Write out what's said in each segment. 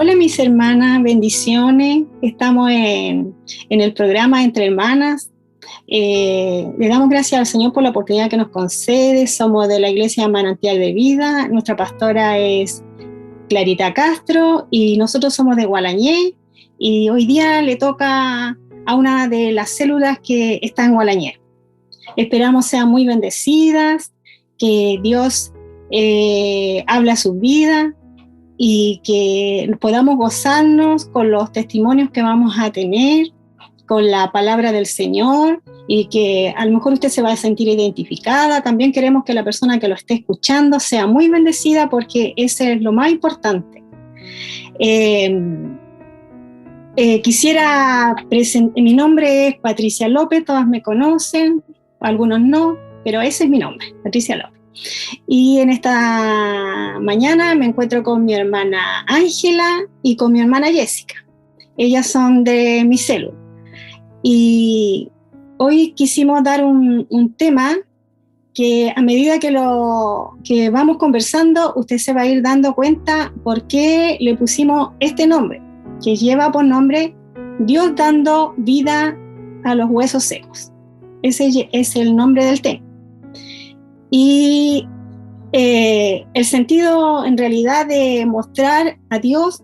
Hola mis hermanas, bendiciones. Estamos en el programa Entre Hermanas. Le damos gracias al Señor por la oportunidad que nos concede. Somos de la Iglesia Manantial de Vida. Nuestra pastora es Clarita Castro y nosotros somos de Gualañé. Y hoy día le toca a una de las células que está en Gualañé. Esperamos sean muy bendecidas, que Dios habla a sus vidas y que podamos gozarnos con los testimonios que vamos a tener, con la palabra del Señor, y que a lo mejor usted se va a sentir identificada. También queremos que la persona que lo esté escuchando sea muy bendecida, porque ese es lo más importante. Quisiera presentar, mi nombre es Patricia López, todas me conocen, algunos no, pero ese es mi nombre, Patricia López. Y en esta mañana me encuentro con mi hermana Ángela y con mi hermana Jessica. Ellas son de mi célula. Y hoy quisimos dar un tema que a medida que vamos conversando, usted se va a ir dando cuenta por qué le pusimos este nombre, que lleva por nombre Dios dando vida a los huesos secos. Ese es el nombre del tema. Y el sentido en realidad de mostrar a Dios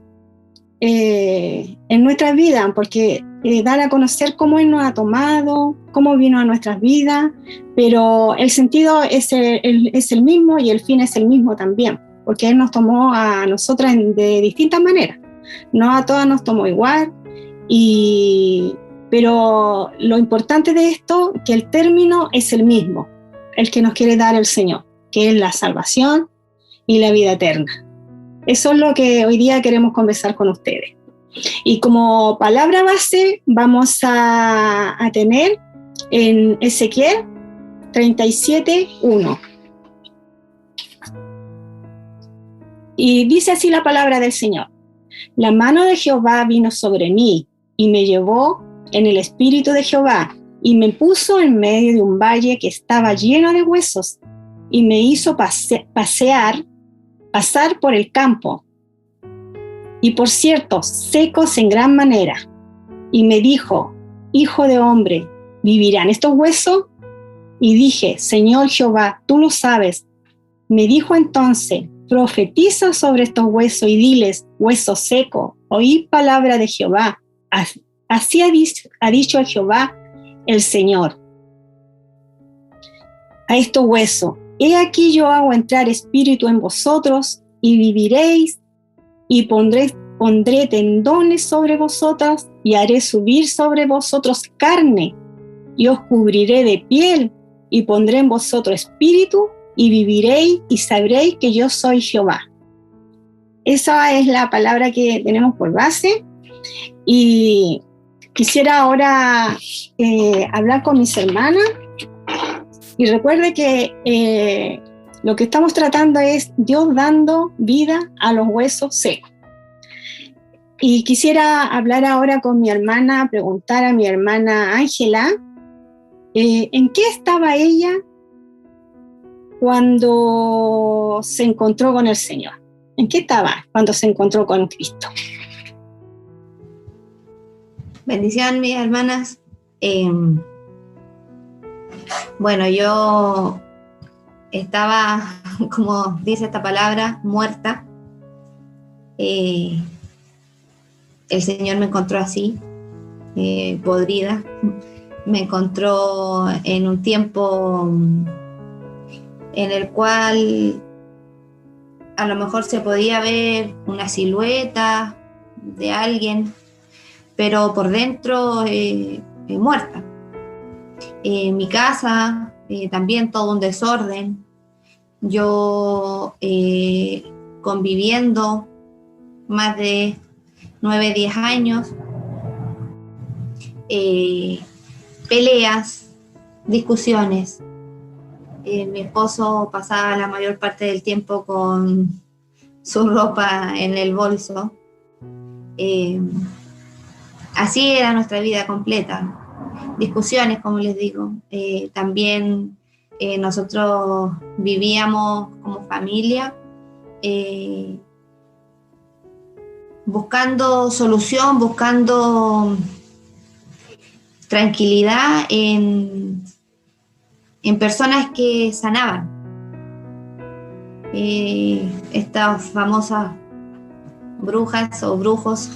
en nuestras vidas, porque dar a conocer cómo Él nos ha tomado, cómo vino a nuestras vidas, pero el sentido es el mismo y el fin es el mismo también, porque Él nos tomó a nosotras de distintas maneras. No a todas nos tomó igual, pero lo importante de esto, que el término es el mismo, el que nos quiere dar el Señor, que es la salvación y la vida eterna. Eso es lo que hoy día queremos conversar con ustedes. Y como palabra base vamos a tener en Ezequiel 37:1. Y dice así la palabra del Señor: la mano de Jehová vino sobre mí y me llevó en el espíritu de Jehová y me puso en medio de un valle que estaba lleno de huesos y me hizo pasar por el campo, y por cierto, secos en gran manera. Y me dijo: hijo de hombre, ¿vivirán estos huesos? Y dije: Señor Jehová, tú lo sabes. Me dijo entonces: profetiza sobre estos huesos y diles: huesos secos, oíd palabra de Jehová. Así ha dicho Jehová el Señor a estos huesos: he aquí yo hago entrar espíritu en vosotros y viviréis, y pondré tendones sobre vosotras y haré subir sobre vosotros carne, y os cubriré de piel y pondré en vosotros espíritu y viviréis y sabréis que yo soy Jehová. Esa es la palabra que tenemos por base, y quisiera ahora hablar con mis hermanas. Y recuerde que lo que estamos tratando es Dios dando vida a los huesos secos. Y quisiera hablar ahora con mi hermana, preguntar a mi hermana Ángela, ¿en qué estaba ella cuando se encontró con el Señor? ¿En qué estaba cuando se encontró con Cristo? Bendición, mis hermanas. Bueno, yo estaba, como dice esta palabra, muerta. El Señor me encontró así, podrida. Me encontró en un tiempo en el cual a lo mejor se podía ver una silueta de alguien, pero por dentro muerta. Mi casa, también todo un desorden. Yo conviviendo más de 9-10 años, peleas, discusiones. Mi esposo pasaba la mayor parte del tiempo con su ropa en el bolso. Así era nuestra vida completa. Discusiones, como les digo. También nosotros vivíamos como familia buscando solución, buscando tranquilidad en personas que sanaban. Estas famosas brujas o brujos,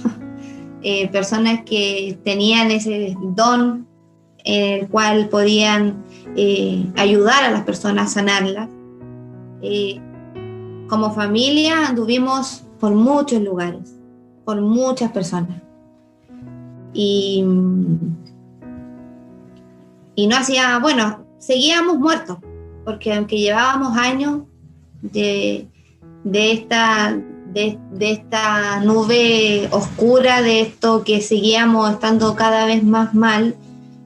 personas que tenían ese don en el cual podían ayudar a las personas a sanarlas. Como familia anduvimos por muchos lugares, por muchas personas. Y no hacía, bueno, seguíamos muertos, porque aunque llevábamos años de esta nube oscura, de esto que seguíamos estando cada vez más mal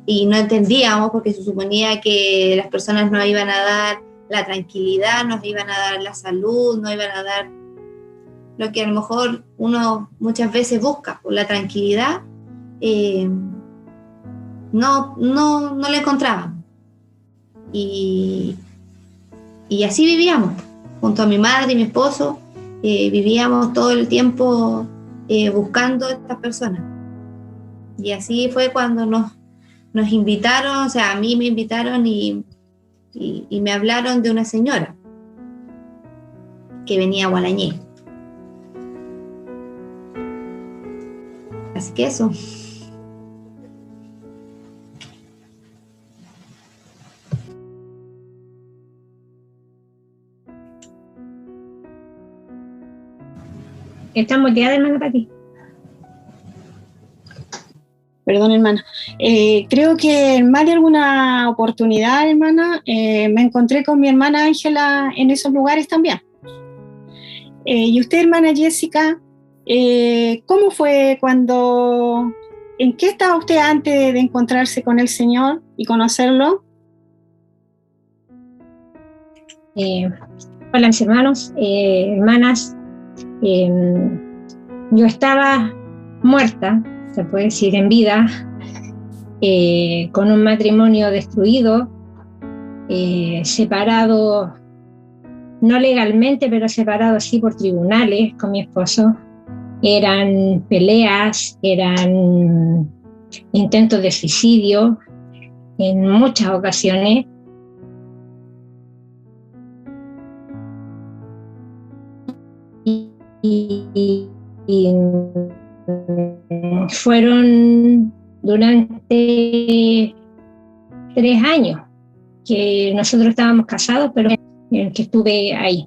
y no entendíamos, porque se suponía que las personas nos iban a dar la tranquilidad, nos iban a dar la salud, nos iban a dar lo que a lo mejor uno muchas veces busca, la tranquilidad, no la encontraban. Y así vivíamos, junto a mi madre y mi esposo, vivíamos todo el tiempo buscando a estas personas. Y así fue cuando nos invitaron, o sea, a mí me invitaron y me hablaron de una señora que venía a Gualañé. Así que eso. Está muteada, hermana Pati. Perdón, hermana. Creo que en más de alguna oportunidad, hermana, me encontré con mi hermana Ángela en esos lugares también. Y usted, hermana Jessica, ¿cómo fue en qué estaba usted antes de encontrarse con el Señor y conocerlo? Hola, mis hermanos, hermanas. Yo estaba muerta, se puede decir, en vida, con un matrimonio destruido, separado, no legalmente, pero separado sí por tribunales con mi esposo. Eran peleas, eran intentos de suicidio en muchas ocasiones. Y fueron durante 3 años que nosotros estábamos casados, pero en que estuve ahí.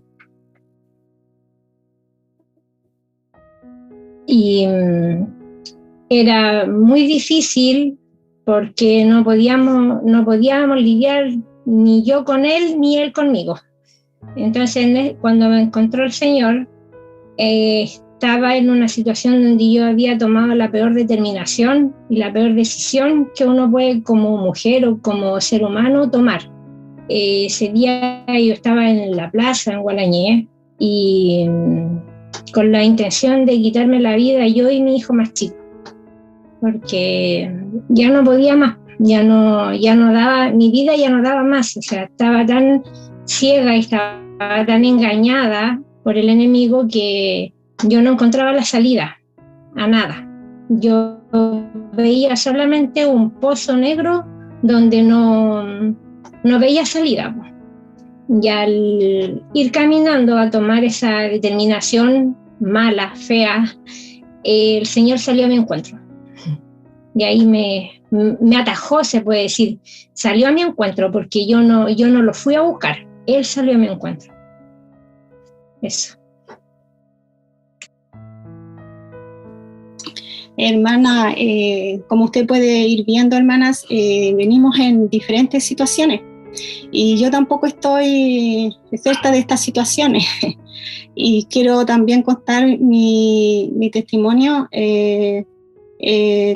Y era muy difícil porque no podíamos lidiar ni yo con él ni él conmigo. Entonces, cuando me encontró el Señor, estaba en una situación donde yo había tomado la peor determinación y la peor decisión que uno puede como mujer o como ser humano tomar. Ese día yo estaba en la plaza en Gualañé y con la intención de quitarme la vida yo y mi hijo más chico, porque ya no podía más, ya no daba, mi vida ya no daba más, o sea, estaba tan ciega y estaba tan engañada por el enemigo que yo no encontraba la salida a nada. Yo veía solamente un pozo negro donde no veía salida. Y al ir caminando a tomar esa determinación mala, fea, el Señor salió a mi encuentro. Y ahí me atajó, se puede decir. Salió a mi encuentro porque yo no lo fui a buscar. Él salió a mi encuentro. Eso. Hermana, como usted puede ir viendo, hermanas, venimos en diferentes situaciones y yo tampoco estoy experta de estas situaciones y quiero también contar mi testimonio,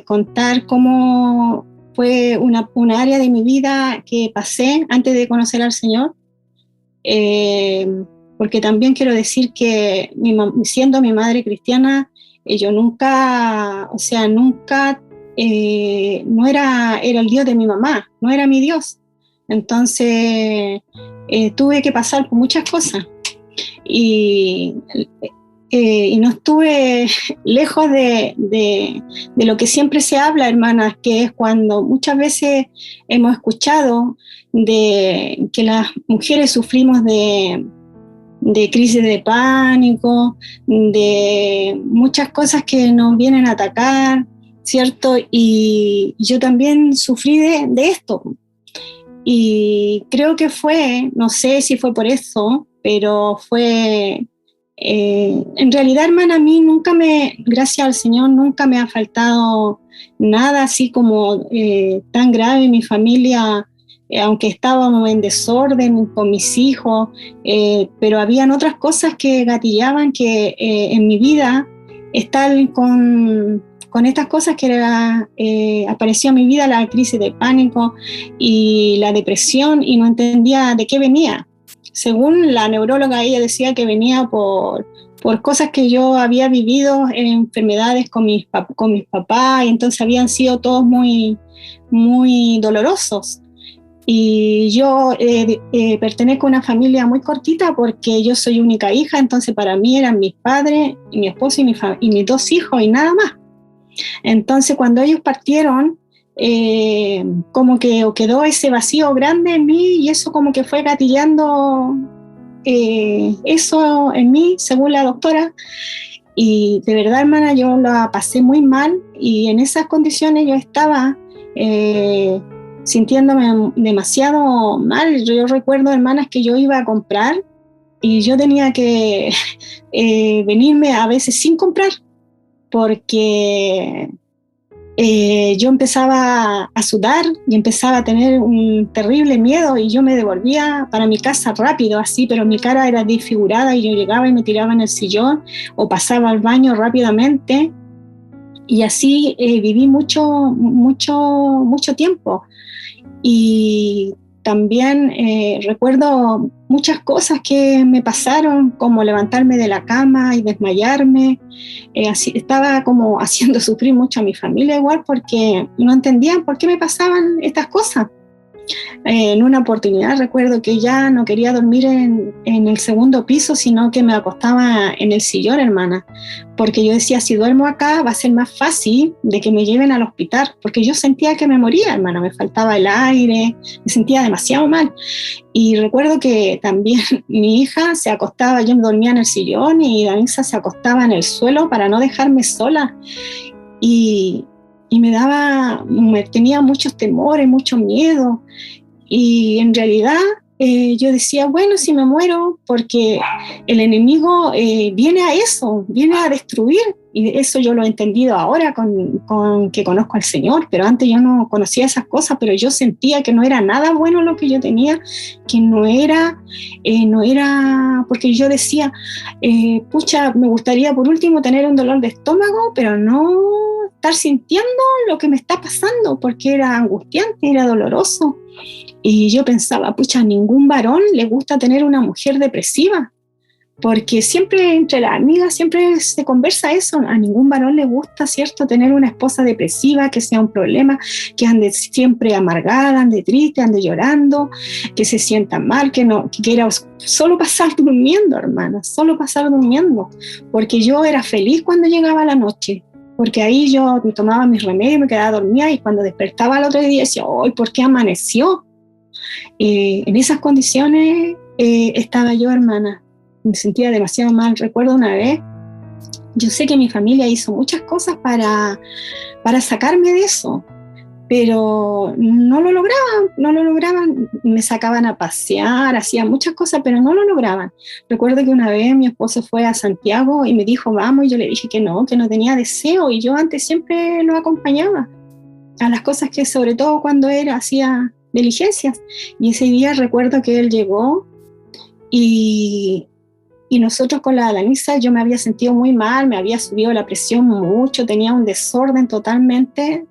contar cómo fue una área de mi vida que pasé antes de conocer al Señor, porque también quiero decir que siendo mi madre cristiana, yo nunca, no era el Dios de mi mamá, no era mi Dios. Entonces tuve que pasar por muchas cosas y y no estuve lejos de lo que siempre se habla, hermanas, que es cuando muchas veces hemos escuchado de que las mujeres sufrimos de crisis de pánico, de muchas cosas que nos vienen a atacar, ¿cierto? Y yo también sufrí de esto. Y creo que fue, no sé si fue por eso, pero fue... en realidad, hermana, a mí gracias al Señor, nunca me ha faltado nada así como tan grave. Mi familia, aunque estábamos en desorden con mis hijos, pero habían otras cosas que gatillaban que en mi vida, estar con estas cosas que apareció en mi vida la crisis de pánico y la depresión, y no entendía de qué venía. Según la neuróloga, ella decía que venía por cosas que yo había vivido, enfermedades con mis papás, y entonces habían sido todos muy, muy dolorosos. Y yo pertenezco a una familia muy cortita porque yo soy única hija, entonces para mí eran mis padres, y mi esposo y mis 2 hijos y nada más. Entonces cuando ellos partieron, como que quedó ese vacío grande en mí, y eso como que fue gatillando eso en mí, según la doctora. Y de verdad, hermana, yo la pasé muy mal, y en esas condiciones yo estaba sintiéndome demasiado mal. Yo recuerdo, hermanas, que yo iba a comprar y yo tenía que venirme a veces sin comprar, porque yo empezaba a sudar y empezaba a tener un terrible miedo, y yo me devolvía para mi casa rápido, así, pero mi cara era desfigurada, y yo llegaba y me tiraba en el sillón o pasaba al baño rápidamente, y así viví mucho tiempo. Y también recuerdo muchas cosas que me pasaron, como levantarme de la cama y desmayarme. Así, estaba como haciendo sufrir mucho a mi familia igual, porque no entendían por qué me pasaban estas cosas. En una oportunidad recuerdo que ya no quería dormir en el segundo piso, sino que me acostaba en el sillón, hermana, porque yo decía, si duermo acá va a ser más fácil de que me lleven al hospital, porque yo sentía que me moría, hermana, me faltaba el aire, me sentía demasiado mal. Y recuerdo que también mi hija se acostaba, yo dormía en el sillón y Danisa se acostaba en el suelo para no dejarme sola, y tenía muchos temores, mucho miedo. Y en realidad yo decía, bueno, si me muero, porque el enemigo viene a eso, viene a destruir. Y eso yo lo he entendido ahora con que conozco al Señor, pero antes yo no conocía esas cosas, pero yo sentía que no era nada bueno lo que yo tenía, que no era, porque yo decía, pucha, me gustaría por último tener un dolor de estómago, pero no estar sintiendo lo que me está pasando, porque era angustiante, era doloroso. Y yo pensaba, pucha, a ningún varón le gusta tener una mujer depresiva, porque siempre entre las amigas siempre se conversa eso, a ningún varón le gusta, ¿cierto?, tener una esposa depresiva, que sea un problema, que ande siempre amargada, ande triste, ande llorando, que se sienta mal, que quiera solo pasar durmiendo, hermana, solo pasar durmiendo, porque yo era feliz cuando llegaba la noche, porque ahí yo me tomaba mis remedios, me quedaba dormida, y cuando despertaba al otro día decía, ¡ay, por qué amaneció! En esas condiciones estaba yo, hermana, me sentía demasiado mal. Recuerdo una vez, yo sé que mi familia hizo muchas cosas para sacarme de eso, pero no lo lograban, me sacaban a pasear, hacían muchas cosas, pero no lo lograban. Recuerdo que una vez mi esposo fue a Santiago y me dijo, vamos, y yo le dije que no tenía deseo, y yo antes siempre lo acompañaba a las cosas, que sobre todo cuando hacía diligencias. Y ese día recuerdo que él llegó y nosotros con la Danisa, yo me había sentido muy mal, me había subido la presión mucho, tenía un desorden totalmente,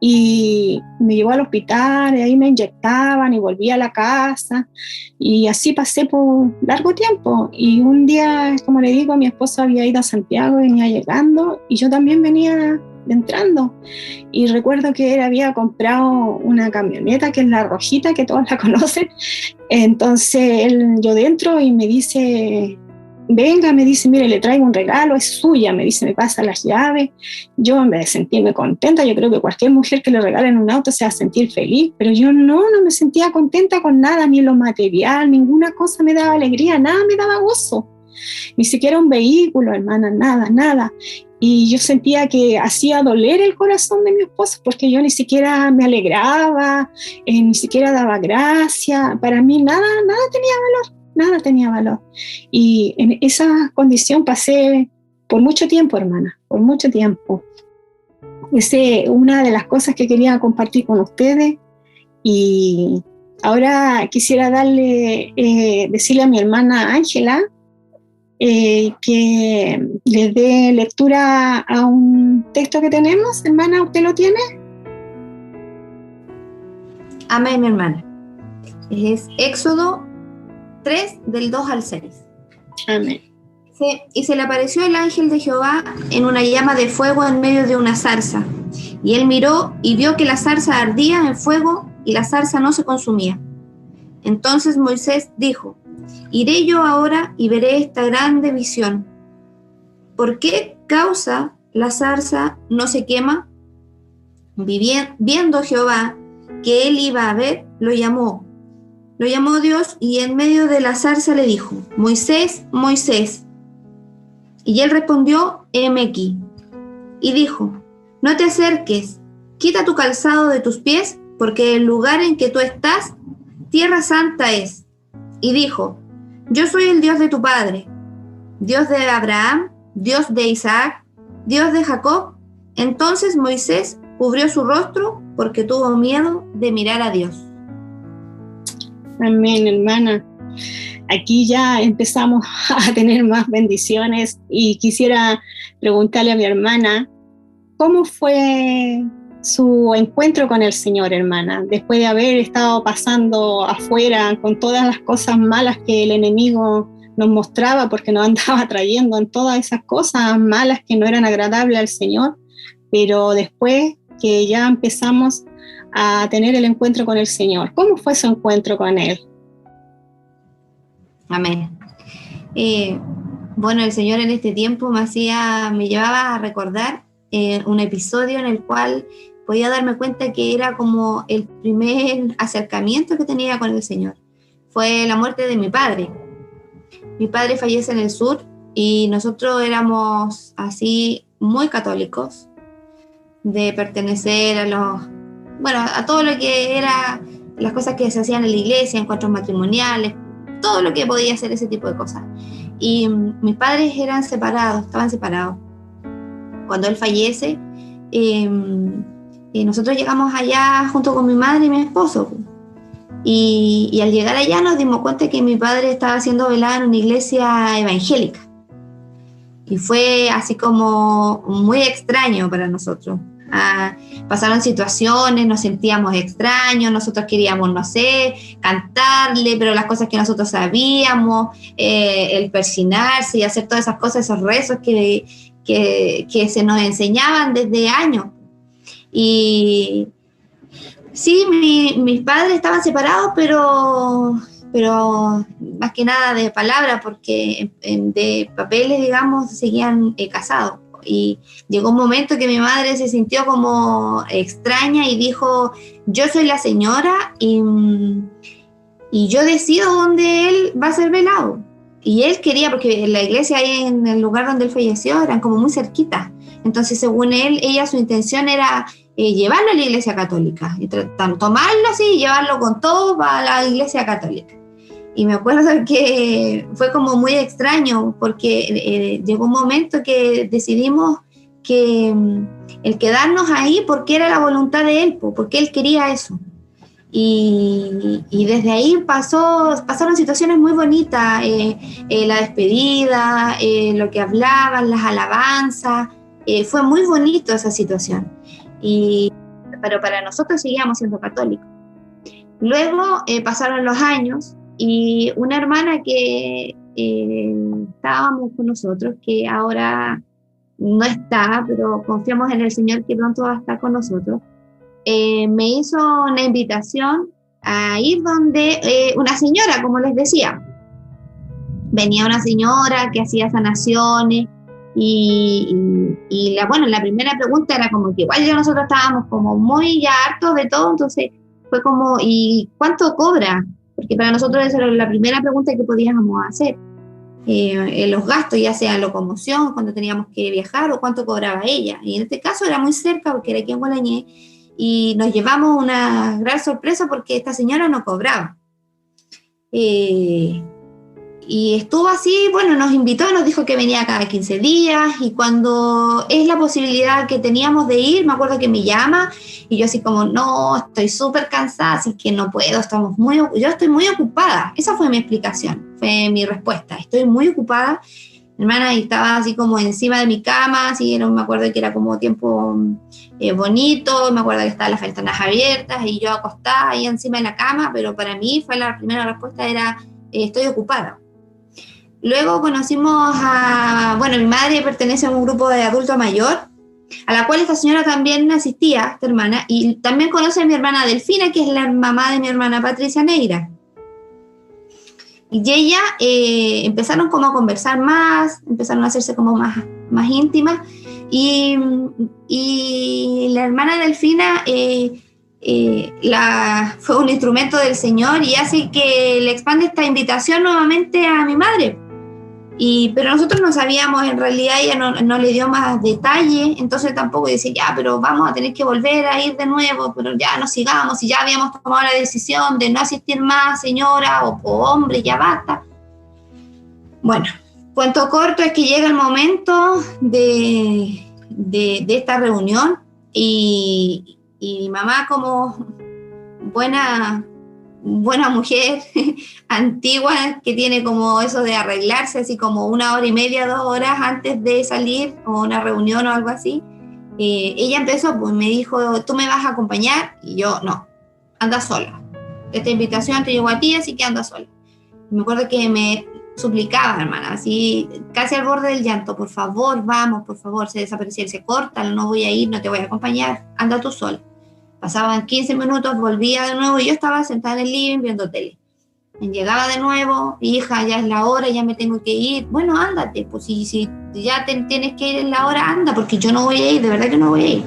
y me llevó al hospital, y ahí me inyectaban y volví a la casa, y así pasé por largo tiempo. Y un día, como le digo, mi esposo había ido a Santiago, venía llegando, y yo también venía entrando, y recuerdo que él había comprado una camioneta, que es la rojita, que todos la conocen. Entonces yo dentro, y me dice, venga, me dice, mire, le traigo un regalo, es suya, me dice, me pasa las llaves. Yo, en vez de sentirme contenta, yo creo que cualquier mujer que le regalen un auto se va a sentir feliz, pero yo no me sentía contenta con nada, ni lo material, ninguna cosa me daba alegría, nada me daba gozo, ni siquiera un vehículo, hermana, nada. Y yo sentía que hacía doler el corazón de mi esposo, porque yo ni siquiera me alegraba, ni siquiera daba gracia. Para mí nada tenía valor. Y en esa condición pasé por mucho tiempo, hermana, por mucho tiempo. Esa es una de las cosas que quería compartir con ustedes. Y ahora quisiera decirle a mi hermana Ángela, que le dé lectura a un texto que tenemos. Hermana, ¿usted lo tiene? Amén, mi hermana. Es Éxodo 3, del 2 al 6. Amén. Y se le apareció el ángel de Jehová en una llama de fuego en medio de una zarza. Y él miró y vio que la zarza ardía en fuego y la zarza no se consumía. Entonces Moisés dijo: iré yo ahora y veré esta grande visión. ¿Por qué causa la zarza no se quema? Viendo Jehová que él iba a ver, lo llamó Dios, y en medio de la zarza le dijo: Moisés, Moisés. Y él respondió: heme aquí. Y dijo: no te acerques, quita tu calzado de tus pies, porque el lugar en que tú estás, tierra santa es. Y dijo: yo soy el Dios de tu padre, Dios de Abraham, Dios de Isaac, Dios de Jacob. Entonces Moisés cubrió su rostro porque tuvo miedo de mirar a Dios. Amén, hermana. Aquí ya empezamos a tener más bendiciones y quisiera preguntarle a mi hermana, ¿cómo fue su encuentro con el Señor, hermana? Después de haber estado pasando afuera con todas las cosas malas que el enemigo nos mostraba, porque nos andaba trayendo en todas esas cosas malas que no eran agradables al Señor, pero después que ya empezamos a tener el encuentro con el Señor, ¿cómo fue su encuentro con Él? Amén. Bueno, el Señor en este tiempo me llevaba a recordar un episodio en el cual podía darme cuenta que era como el primer acercamiento que tenía con el Señor. Fue la muerte de mi padre. Mi padre fallece en el sur y nosotros éramos así muy católicos, de pertenecer a todo lo que era las cosas que se hacían en la iglesia, encuentros matrimoniales, todo lo que podía hacer ese tipo de cosas. Y mis padres estaban separados. Cuando él fallece, nosotros llegamos allá junto con mi madre y mi esposo. Y al llegar allá nos dimos cuenta que mi padre estaba siendo velado en una iglesia evangélica. Y fue así como muy extraño para nosotros. Pasaron situaciones, nos sentíamos extraños, nosotros queríamos, no sé, cantarle, pero las cosas que nosotros sabíamos, el persinarse y hacer todas esas cosas, esos rezos que se nos enseñaban desde años. Y sí, mis padres estaban separados, pero más que nada de palabra, porque de papeles, digamos, seguían casados. Y llegó un momento que mi madre se sintió como extraña y dijo: yo soy la señora y yo decido dónde él va a ser velado. Y él quería, porque la iglesia ahí en el lugar donde él falleció eran como muy cerquita. Entonces, según ella, su intención era llevarlo a la iglesia católica, y tomarlo así y llevarlo con todo para la iglesia católica. Y me acuerdo que fue como muy extraño, porque llegó un momento que decidimos que el quedarnos ahí porque era la voluntad de él, porque él quería eso. Y desde ahí pasaron situaciones muy bonitas, la despedida, lo que hablaban, las alabanzas, fue muy bonito esa situación. Pero para nosotros seguíamos siendo católicos. Luego pasaron los años y una hermana que estábamos con nosotros, que ahora no está, pero confiamos en el Señor que pronto va a estar con nosotros, me hizo una invitación a ir donde una señora, como les decía. venía una señora que hacía sanaciones y la primera pregunta era como que igual ya nosotros estábamos como muy ya hartos de todo, entonces fue como, ¿y cuánto cobra? Porque para nosotros esa era la primera pregunta que podíamos hacer. Los gastos, ya sea locomoción, cuando teníamos que viajar o cuánto cobraba ella. Y en este caso era muy cerca porque era aquí en Gualañé y nos llevamos una gran sorpresa porque esta señora no cobraba. Y estuvo así, bueno, nos invitó, nos dijo que venía cada 15 días y cuando es la posibilidad que teníamos de ir, me acuerdo que me llama y yo así como, no, estoy súper cansada, así que no puedo, yo estoy muy ocupada. Esa fue mi explicación, fue mi respuesta, estoy muy ocupada. Mi hermana estaba así como encima de mi cama, así, no me acuerdo que era como tiempo bonito, me acuerdo que estaban las ventanas abiertas y yo acostada ahí encima de la cama, pero para mí fue la primera respuesta era, estoy ocupada. Luego conocimos mi madre pertenece a un grupo de adulto mayor, a la cual esta señora también asistía, esta hermana, y también conoce a mi hermana Delfina, que es la mamá de mi hermana Patricia Neira. Y ella empezaron como a conversar más, empezaron a hacerse como más íntimas, y la hermana Delfina fue un instrumento del Señor y hace que le expande esta invitación nuevamente a mi madre. Pero nosotros no sabíamos, en realidad ella no le dio más detalle, entonces tampoco dice, ya, pero vamos a tener que volver a ir de nuevo, pero ya no sigamos, y ya habíamos tomado la decisión de no asistir más, señora, o hombre, ya basta. Bueno, cuento corto es que llega el momento de esta reunión y mi mamá, como buena mujer antigua que tiene como eso de arreglarse así como 1 hora y media, 2 horas antes de salir o una reunión o algo así, ella empezó, pues me dijo, ¿tú me vas a acompañar? Y yo, no, anda sola, esta invitación te llegó a ti, así que anda sola. Me acuerdo que me suplicaba, hermana, así casi al borde del llanto, por favor, vamos, por favor, se desapareció, se corta, no voy a ir, no te voy a acompañar, anda tú sola. Pasaban 15 minutos, volvía de nuevo y yo estaba sentada en el living viendo tele. Llegaba de nuevo, hija, ya es la hora, ya me tengo que ir. Bueno, ándate, pues si ya tienes que ir en la hora, anda, porque yo no voy a ir, de verdad que no voy a ir.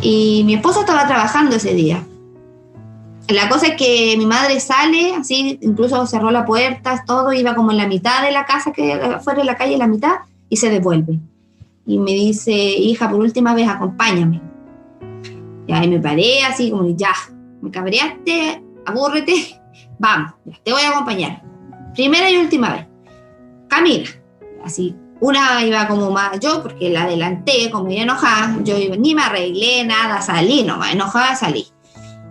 Y mi esposo estaba trabajando ese día. La cosa es que mi madre sale, así, incluso cerró la puerta, todo, iba como en la mitad de la casa, que fuera de la calle, en la mitad, y se devuelve. Y me dice, hija, por última vez, acompáñame. Y ahí me paré así como, ya, me cabreaste, abúrrete, vamos, ya, te voy a acompañar. Primera y última vez. Camina. Así, una iba como más yo, porque la adelanté, como iba enojada, yo ni me arreglé, nada, salí nomás, enojada salí.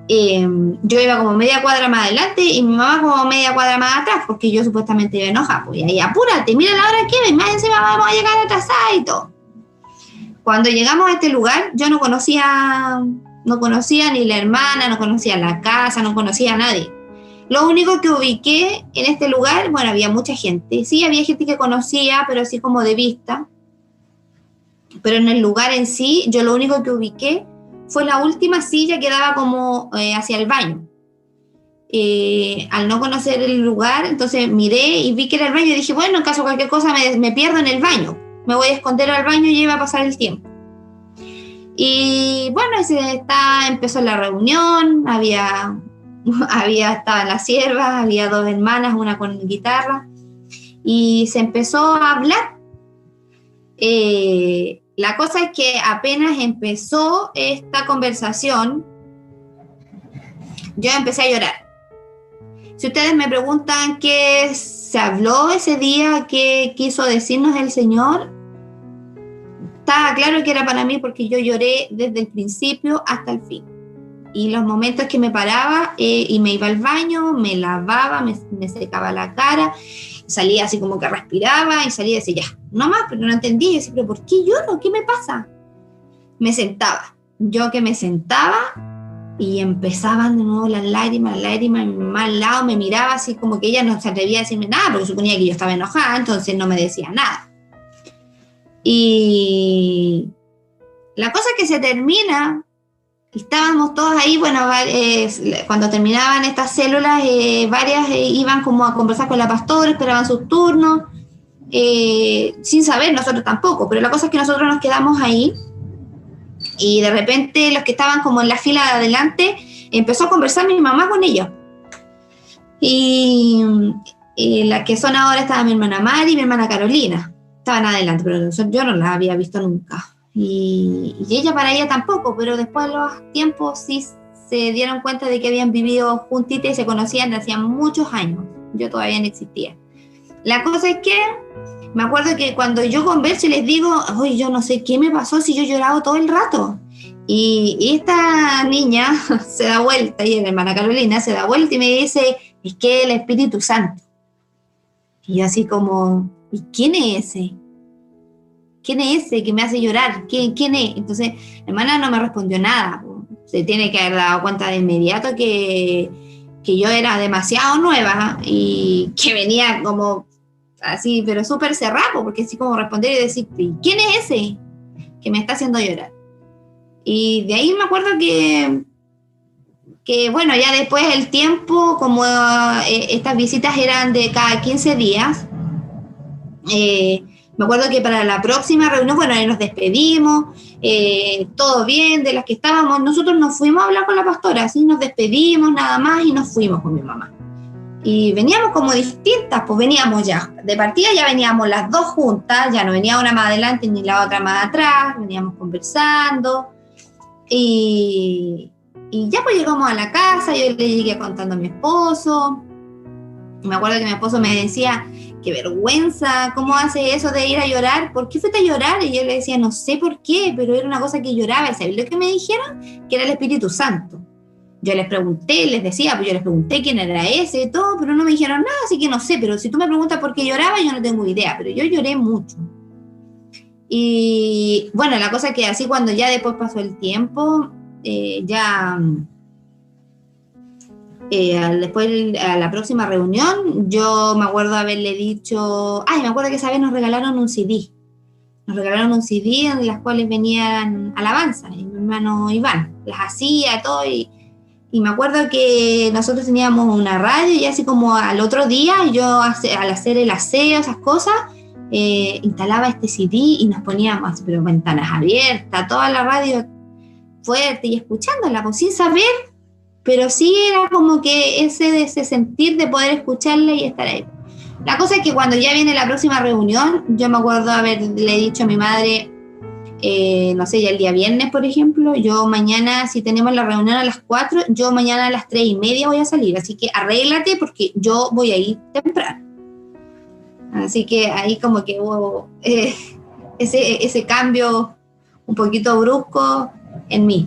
Yo iba como media cuadra más adelante y mi mamá como media cuadra más atrás, porque yo supuestamente iba enojada. Pues ahí, apúrate, mira la hora que ven, más encima vamos a llegar atrasada y todo. Cuando llegamos a este lugar, yo no conocía ni la hermana, no conocía la casa, no conocía a nadie. Lo único que ubiqué en este lugar, bueno, había mucha gente. Sí, había gente que conocía, pero así como de vista. Pero en el lugar en sí, yo lo único que ubiqué fue la última silla que daba como hacia el baño. Al no conocer el lugar, entonces miré y vi que era el baño y dije, bueno, en caso de cualquier cosa me pierdo en el baño. Me voy a esconder al baño y iba a pasar el tiempo. Y bueno, empezó la reunión, estaban las siervas, había 2 hermanas, una con guitarra, y se empezó a hablar. La cosa es que apenas empezó esta conversación, yo empecé a llorar. Si ustedes me preguntan qué se habló ese día, qué quiso decirnos el Señor, estaba claro que era para mí porque yo lloré desde el principio hasta el fin. Y los momentos que me paraba y me iba al baño, me lavaba, me secaba la cara, salía así como que respiraba y salía y decía, ya, no más, pero no entendí. Y decía, pero ¿por qué lloro? ¿Qué me pasa? Me sentaba. Yo que me sentaba y empezaban de nuevo las lágrimas, mi mamá al lado me miraba así como que ella no se atrevía a decirme nada porque suponía que yo estaba enojada, entonces no me decía nada. Y la cosa es que se termina estábamos todos ahí, bueno, cuando terminaban estas células, varias iban como a conversar con la pastora, esperaban sus turnos, sin saber, nosotros tampoco, pero la cosa es que nosotros nos quedamos ahí, y de repente los que estaban como en la fila de adelante, empezó a conversar mi mamá con ellos. Y las que son ahora, estaba mi hermana Mari y mi hermana Carolina, estaban adelante, pero yo no las había visto nunca. Y ella para ella tampoco, pero después de los tiempos sí se dieron cuenta de que habían vivido juntitas y se conocían desde hacía muchos años. Yo todavía no existía. La cosa es que me acuerdo que cuando yo converso y les digo, oye, yo no sé qué me pasó si yo lloraba todo el rato. Y esta niña se da vuelta, y la hermana Carolina se da vuelta y me dice, es que el Espíritu Santo. Y yo así como, ¿y quién es ese? ¿Quién es ese que me hace llorar? ¿Quién es? Entonces, la hermana no me respondió nada. Se tiene que haber dado cuenta de inmediato que yo era demasiado nueva y que venía como así, pero súper cerrado, porque así como responder y decir, ¿quién es ese que me está haciendo llorar? Y de ahí me acuerdo que bueno, ya después el tiempo, como estas visitas eran de cada 15 días, me acuerdo que para la próxima reunión, bueno, nos despedimos, todo bien, de las que estábamos, nosotros nos fuimos a hablar con la pastora, así nos despedimos nada más y nos fuimos con mi mamá. Y veníamos como distintas, pues veníamos ya, de partida ya veníamos las dos juntas, ya no venía una más adelante ni la otra más atrás, veníamos conversando, y ya pues llegamos a la casa, yo le llegué contando a mi esposo, me acuerdo que mi esposo me decía, qué vergüenza, ¿cómo hace eso de ir a llorar? ¿Por qué fuiste a llorar? Y yo le decía, no sé por qué, pero era una cosa que lloraba. ¿Y sabes lo que me dijeron? Que era el Espíritu Santo. Yo les pregunté, les decía, pues yo les pregunté quién era ese y todo, pero no me dijeron nada, así que no sé, pero si tú me preguntas por qué lloraba, yo no tengo idea, pero yo lloré mucho. Y bueno, la cosa es que así cuando ya después pasó el tiempo, después a la próxima reunión, yo me acuerdo haberle dicho, me acuerdo que esa vez nos regalaron un CD. Nos regalaron un CD en las cuales venían alabanzas, y mi hermano Iván las hacía todo, y me acuerdo que nosotros teníamos una radio, y así como al otro día, yo al hacer el aseo, esas cosas, instalaba este CD y nos poníamos, pero ventanas abiertas, toda la radio fuerte y escuchándola, pues sin saber, pero sí era como que ese sentir de poder escucharla y estar ahí. La cosa es que cuando ya viene la próxima reunión, yo me acuerdo haberle dicho a mi madre, no sé, ya el día viernes, por ejemplo, yo mañana, si tenemos la reunión a las 4, yo mañana a las 3:30 voy a salir, así que arréglate porque yo voy a ir temprano. Así que ahí como que hubo ese cambio un poquito brusco en mí.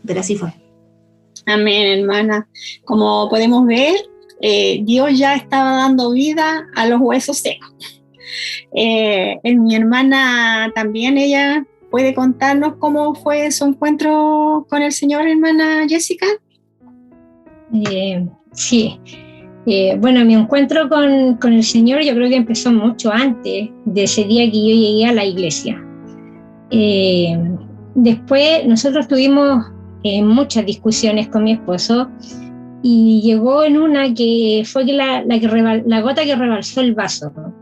Pero así fue. Amén, hermana. Como podemos ver, Dios ya estaba dando vida a los huesos secos. Mi hermana también, ella puede contarnos cómo fue su encuentro con el Señor, hermana Jessica. Sí. Bueno, mi encuentro con el Señor yo creo que empezó mucho antes de ese día que yo llegué a la iglesia. Después nosotros tuvimos muchas discusiones con mi esposo, y llegó en una que fue la gota que rebalsó el vaso, ¿no?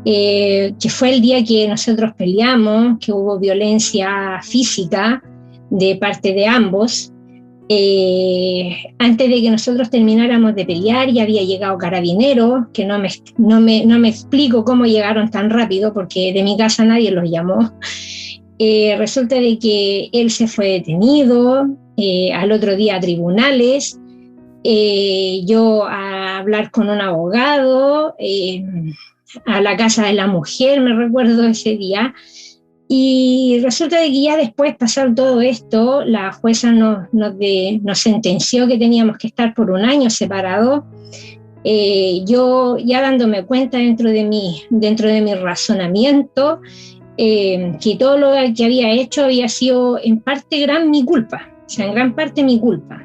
Que fue el día que nosotros peleamos, que hubo violencia física de parte de ambos. Antes de que nosotros termináramos de pelear ya había llegado Carabineros, que no me explico cómo llegaron tan rápido, porque de mi casa nadie los llamó. Resulta de que él se fue detenido, al otro día a tribunales, yo a hablar con un abogado, a la casa de la mujer, me recuerdo ese día, y resulta de que ya después pasar todo esto, la jueza nos sentenció que teníamos que estar por 1 año separados. Yo ya dándome cuenta dentro de mi razonamiento, que todo lo que había hecho había sido en parte en gran parte mi culpa.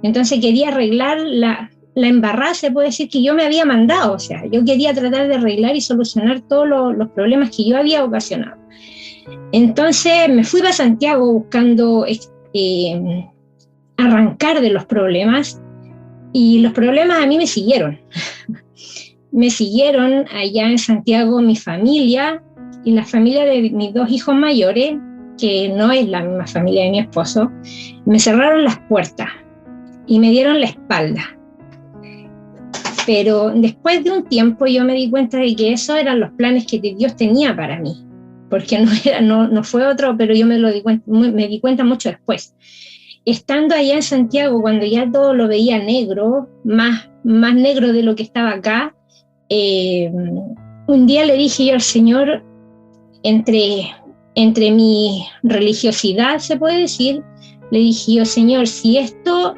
Entonces quería arreglar la embarrada, se puede decir, que yo me había mandado. O sea, yo quería tratar de arreglar y solucionar todos los problemas que yo había ocasionado. Entonces me fui para Santiago buscando arrancar de los problemas, y los problemas a mí me siguieron. Me siguieron allá en Santiago mi familia y la familia de mis 2 hijos mayores, que no es la misma familia de mi esposo. Me cerraron las puertas y me dieron la espalda. Pero después de un tiempo yo me di cuenta de que esos eran los planes que Dios tenía para mí, porque no fue otro, pero yo me di cuenta mucho después. Estando allá en Santiago, cuando ya todo lo veía negro, más negro de lo que estaba acá, un día le dije yo al Señor, entre mi religiosidad, se puede decir, le dije yo: Señor, si esto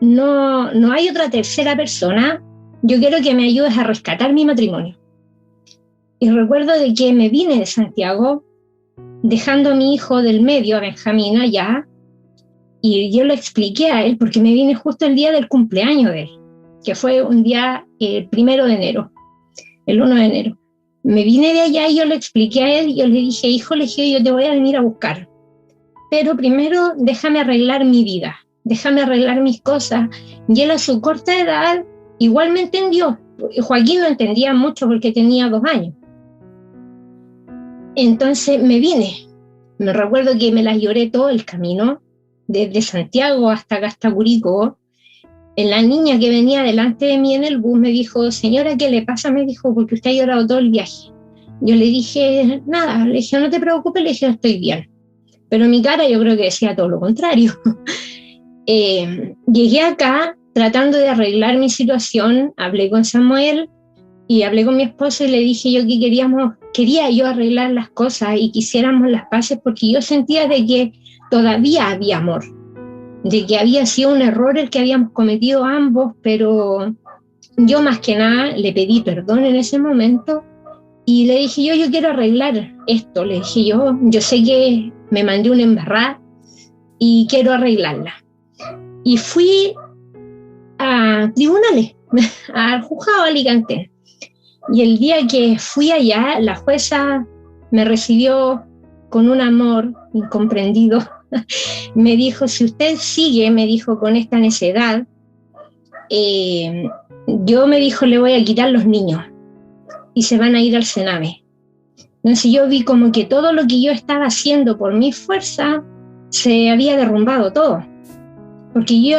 no hay otra tercera persona, yo quiero que me ayudes a rescatar mi matrimonio. Y recuerdo de que me vine de Santiago, dejando a mi hijo del medio, a Benjamín, allá, y yo lo expliqué a él, porque me vine justo el día del cumpleaños de él, que fue un día, el 1 de enero, el 1 de enero. Me vine de allá y yo lo expliqué a él, y yo le dije: hijo, yo te voy a venir a buscar, pero primero déjame arreglar mi vida, déjame arreglar mis cosas. Y él, a su corta edad, igual me entendió. Joaquín no entendía mucho porque tenía 2 años. Entonces me vine. Me recuerdo que me las lloré todo el camino, desde Santiago hasta acá, hasta Curicó. La niña que venía delante de mí en el bus me dijo: señora, ¿qué le pasa? Me dijo: porque usted ha llorado todo el viaje. Yo le dije: nada. Le dije: no te preocupes, le dije: estoy bien. Pero mi cara yo creo que decía todo lo contrario. Llegué acá tratando de arreglar mi situación, hablé con Samuel y hablé con mi esposo y le dije yo que quería yo arreglar las cosas y quisiéramos las paces, porque yo sentía de que todavía había amor, de que había sido un error el que habíamos cometido ambos, pero yo más que nada le pedí perdón en ese momento y le dije yo quiero arreglar esto. Le dije yo sé que me mandé una embarrada y quiero arreglarla. Y fui a tribunales, al juzgado de Alicante. Y el día que fui allá, la jueza me recibió con un amor incomprendido. Me dijo: si usted sigue, me dijo, con esta necedad, yo, me dijo, le voy a quitar los niños y se van a ir al Sename. Entonces yo vi como que todo lo que yo estaba haciendo por mi fuerza se había derrumbado todo. Porque yo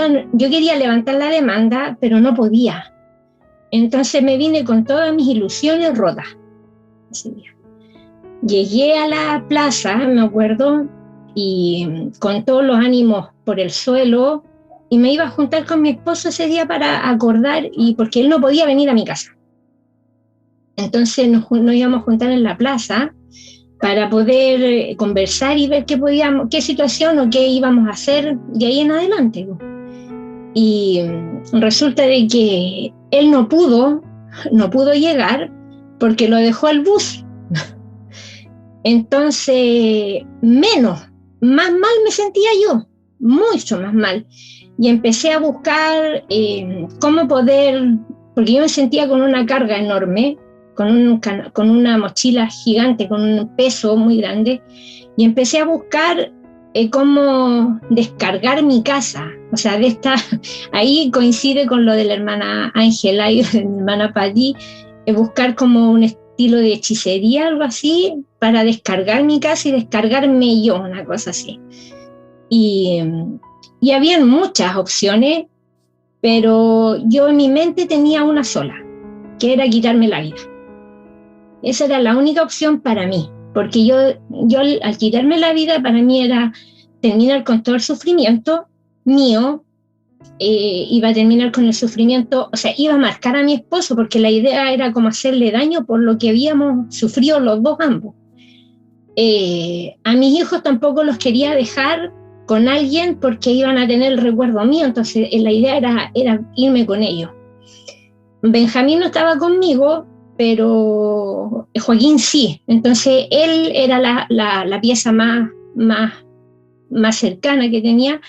quería levantar la demanda, pero no podía. Entonces me vine con todas mis ilusiones rotas. Llegué a la plaza, me acuerdo, y con todos los ánimos por el suelo, y me iba a juntar con mi esposo ese día para acordar, y porque él no podía venir a mi casa. Entonces nos íbamos a juntar en la plaza para poder conversar y ver qué situación o qué íbamos a hacer de ahí en adelante. Y resulta de que él no pudo llegar porque lo dejó el bus. Entonces, más mal me sentía yo, mucho más mal. Y empecé a buscar cómo poder, porque yo me sentía con una carga enorme, con una mochila gigante, con un peso muy grande, y empecé a buscar cómo descargar mi casa. O sea, ahí coincide con lo de la hermana Ángela y de mi hermana Patti, buscar como un estilo de hechicería, algo así, para descargar mi casa y descargarme yo, una cosa así. Y habían muchas opciones, pero yo en mi mente tenía una sola, que era quitarme la vida. Esa era la única opción para mí, porque yo al quitarme la vida, para mí era terminar con todo el sufrimiento mío, iba a terminar con el sufrimiento, o sea, iba a marcar a mi esposo, porque la idea era como hacerle daño por lo que habíamos sufrido los dos ambos. A mis hijos tampoco los quería dejar con alguien porque iban a tener el recuerdo mío, entonces la idea era irme con ellos. Benjamín no estaba conmigo, pero Joaquín sí, entonces él era la pieza más cercana que tenía.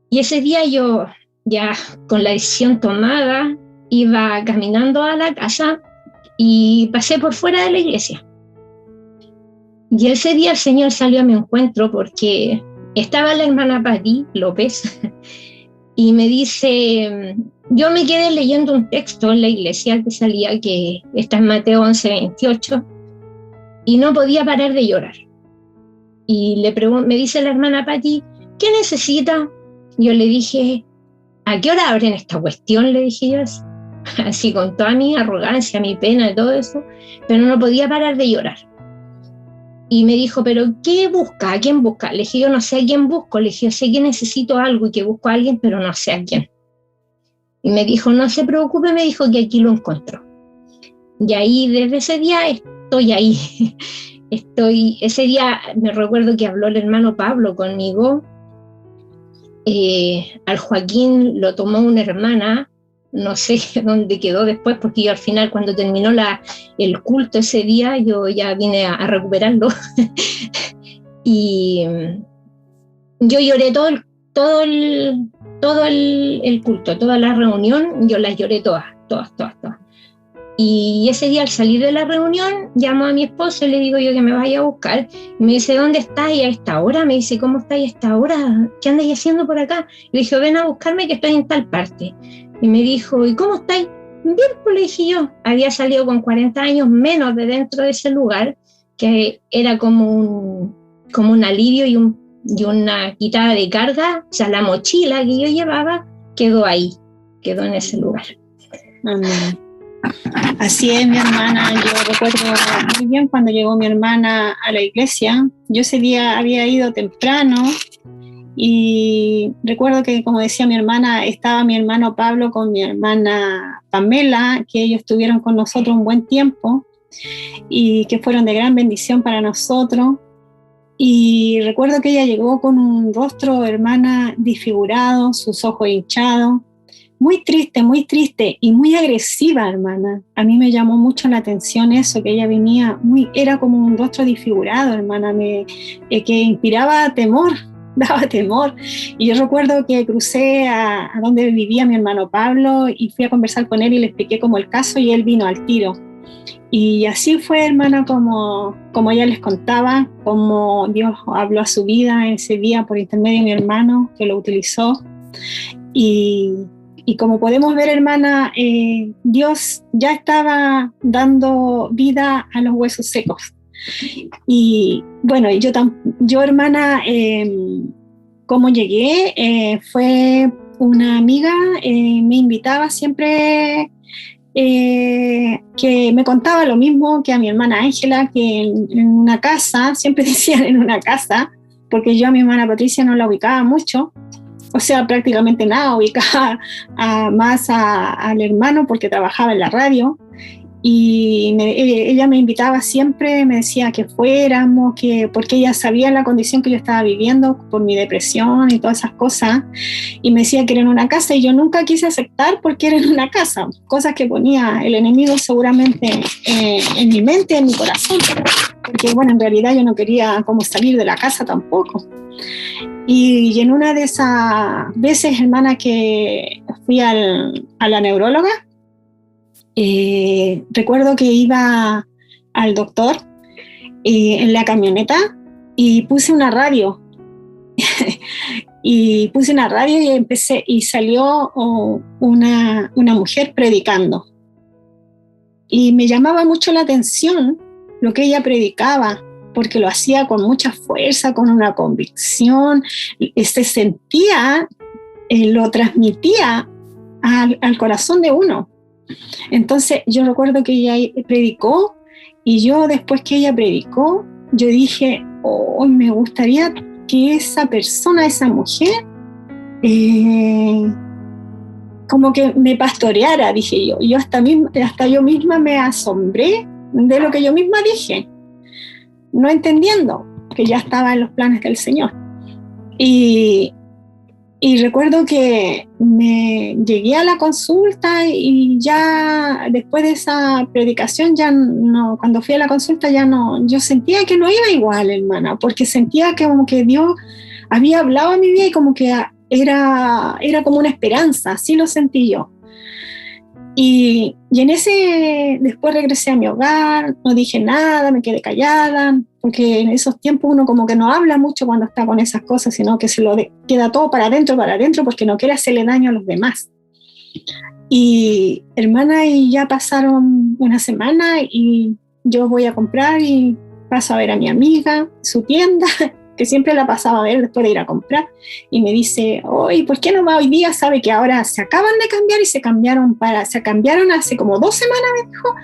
Y ese día yo, ya con la decisión tomada, iba caminando a la casa y pasé por fuera de la iglesia. Y ese día el Señor salió a mi encuentro porque estaba la hermana Pati López y me dice, yo me quedé leyendo un texto en la iglesia que salía, que está en Mateo 11:28, y no podía parar de llorar. Y me dice la hermana Pati, ¿qué necesita? Yo le dije, ¿a qué hora abren esta cuestión? Le dije yo así con toda mi arrogancia, mi pena y todo eso, pero no podía parar de llorar. Y me dijo, ¿pero qué busca? ¿A quién busca? Le dije, yo no sé a quién busco. Le dije, yo sé que necesito algo y que busco a alguien, pero no sé a quién. Y me dijo, no se preocupe, me dijo que aquí lo encontró. Y ahí, desde ese día, estoy ahí. Ese día me recuerdo que habló el hermano Pablo conmigo. Al Joaquín lo tomó una hermana, no sé dónde quedó después, porque yo al final, cuando terminó el culto ese día, yo ya vine a recuperarlo. Y yo lloré todo el culto, toda la reunión, yo las lloré todas. Y ese día, al salir de la reunión, llamo a mi esposo y le digo yo que me vaya a buscar. Y me dice, ¿dónde estás? Y a esta hora, me dice, ¿cómo estás a esta hora? ¿Qué andas haciendo por acá? Y le dije, ven a buscarme que estoy en tal parte. Y me dijo, ¿y cómo estáis? Bien, pues le dije yo. Había salido con 40 años menos de dentro de ese lugar, que era como un alivio y una quitada de carga. O sea, la mochila que yo llevaba quedó ahí, quedó en ese lugar. Amén. Así es, mi hermana. Yo recuerdo muy bien cuando llegó mi hermana a la iglesia. Yo ese día había ido temprano y recuerdo que, como decía mi hermana, estaba mi hermano Pablo con mi hermana Pamela, que ellos estuvieron con nosotros un buen tiempo y que fueron de gran bendición para nosotros. Y recuerdo que ella llegó con un rostro, hermana, disfigurado, sus ojos hinchados, muy triste y muy agresiva, hermana. A mí me llamó mucho la atención eso, que ella venía era como un rostro disfigurado, hermana, que inspiraba temor, daba temor. Y yo recuerdo que crucé a donde vivía mi hermano Pablo y fui a conversar con él y le expliqué como el caso y él vino al tiro. Y así fue, hermana, como ella les contaba, como Dios habló a su vida ese día por intermedio de mi hermano, que lo utilizó. Y como podemos ver, hermana, Dios ya estaba dando vida a los huesos secos. Y bueno, yo hermana, como llegué, fue una amiga, me invitaba siempre, que me contaba lo mismo que a mi hermana Ángela, que en una casa, siempre decían en una casa, porque yo a mi hermana Patricia no la ubicaba mucho. O sea, prácticamente nada, ubicaba más al hermano porque trabajaba en la radio. Y ella me invitaba siempre, me decía que fuéramos, porque ella sabía la condición que yo estaba viviendo por mi depresión y todas esas cosas. Y me decía que era en una casa y yo nunca quise aceptar porque era en una casa. Cosas que ponía el enemigo seguramente en mi mente, en mi corazón. Porque bueno, en realidad yo no quería como salir de la casa tampoco. Y en una de esas veces, hermana, que fui a la neuróloga, recuerdo que iba al doctor en la camioneta y puse una radio. Y empecé, y salió una mujer predicando. Y me llamaba mucho la atención lo que ella predicaba, porque lo hacía con mucha fuerza, con una convicción, se sentía, lo transmitía al corazón de uno. Entonces yo recuerdo que ella predicó, y yo después que ella predicó, yo dije, me gustaría que esa persona, esa mujer, como que me pastoreara, dije yo. Yo hasta yo misma me asombré de lo que yo misma dije, no entendiendo que ya estaba en los planes del Señor. Y recuerdo que me llegué a la consulta y ya después de esa predicación, ya no, cuando fui a la consulta ya no, yo sentía que no iba igual, hermana, porque sentía que como que Dios había hablado a mi vida y como que era como una esperanza, así lo sentí yo. Y en después regresé a mi hogar, no dije nada, me quedé callada, porque en esos tiempos uno como que no habla mucho cuando está con esas cosas, sino que queda todo para adentro, porque no quiere hacerle daño a los demás. Y hermana, y ya pasaron una semana y yo voy a comprar y paso a ver a mi amiga, su tienda, que siempre la pasaba a ver después de ir a comprar, y me dice, oye, ¿por qué no va hoy día? Sabe que ahora se acaban de cambiar y se cambiaron hace como 2 semanas, me dijo,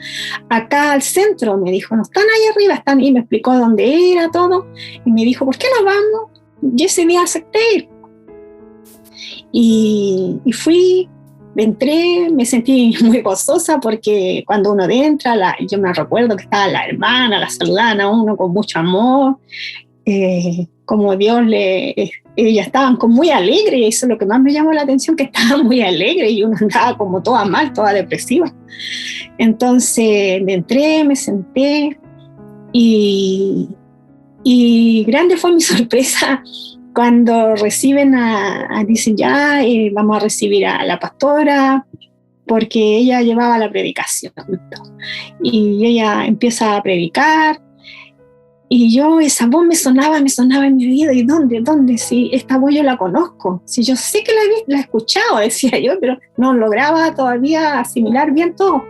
acá al centro, me dijo, no están ahí arriba, están, y me explicó dónde era todo, y me dijo, ¿por qué no vamos? Y ese día acepté ir. Y fui, entré, me sentí muy gozosa porque cuando uno entra, yo me recuerdo que estaba la hermana, la saludaban a uno con mucho amor, como ellas estaban como muy alegres, y eso es lo que más me llamó la atención, que estaban muy alegres y uno andaba como toda mal, toda depresiva. Entonces entré, me senté y grande fue mi sorpresa cuando dicen ya, vamos a recibir a la pastora, porque ella llevaba la predicación. Y ella empieza a predicar, y esa voz me sonaba en mi oído. ¿Y dónde? Si esta voz yo la conozco, si yo sé que la he escuchado, decía yo, pero no lograba todavía asimilar bien todo.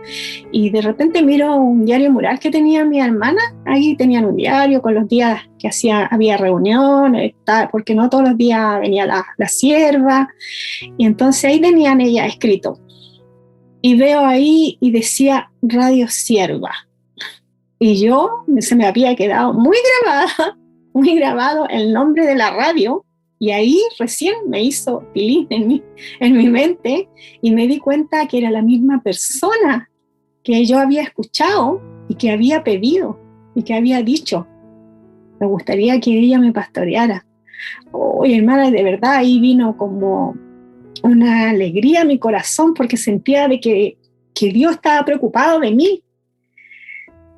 Y de repente miro un diario mural que tenía mi hermana. Ahí tenían un diario con los días que había reuniones, porque no todos los días venía la sierva, y entonces ahí tenían ella escrito. Y veo ahí y decía Radio Sierva. Y se me había quedado muy grabado el nombre de la radio, y ahí recién me hizo clic en mi mente, y me di cuenta que era la misma persona que yo había escuchado y que había pedido y que había dicho, me gustaría que ella me pastoreara. Oye, hermana, de verdad ahí vino como una alegría a mi corazón, porque sentía de que Dios estaba preocupado de mí.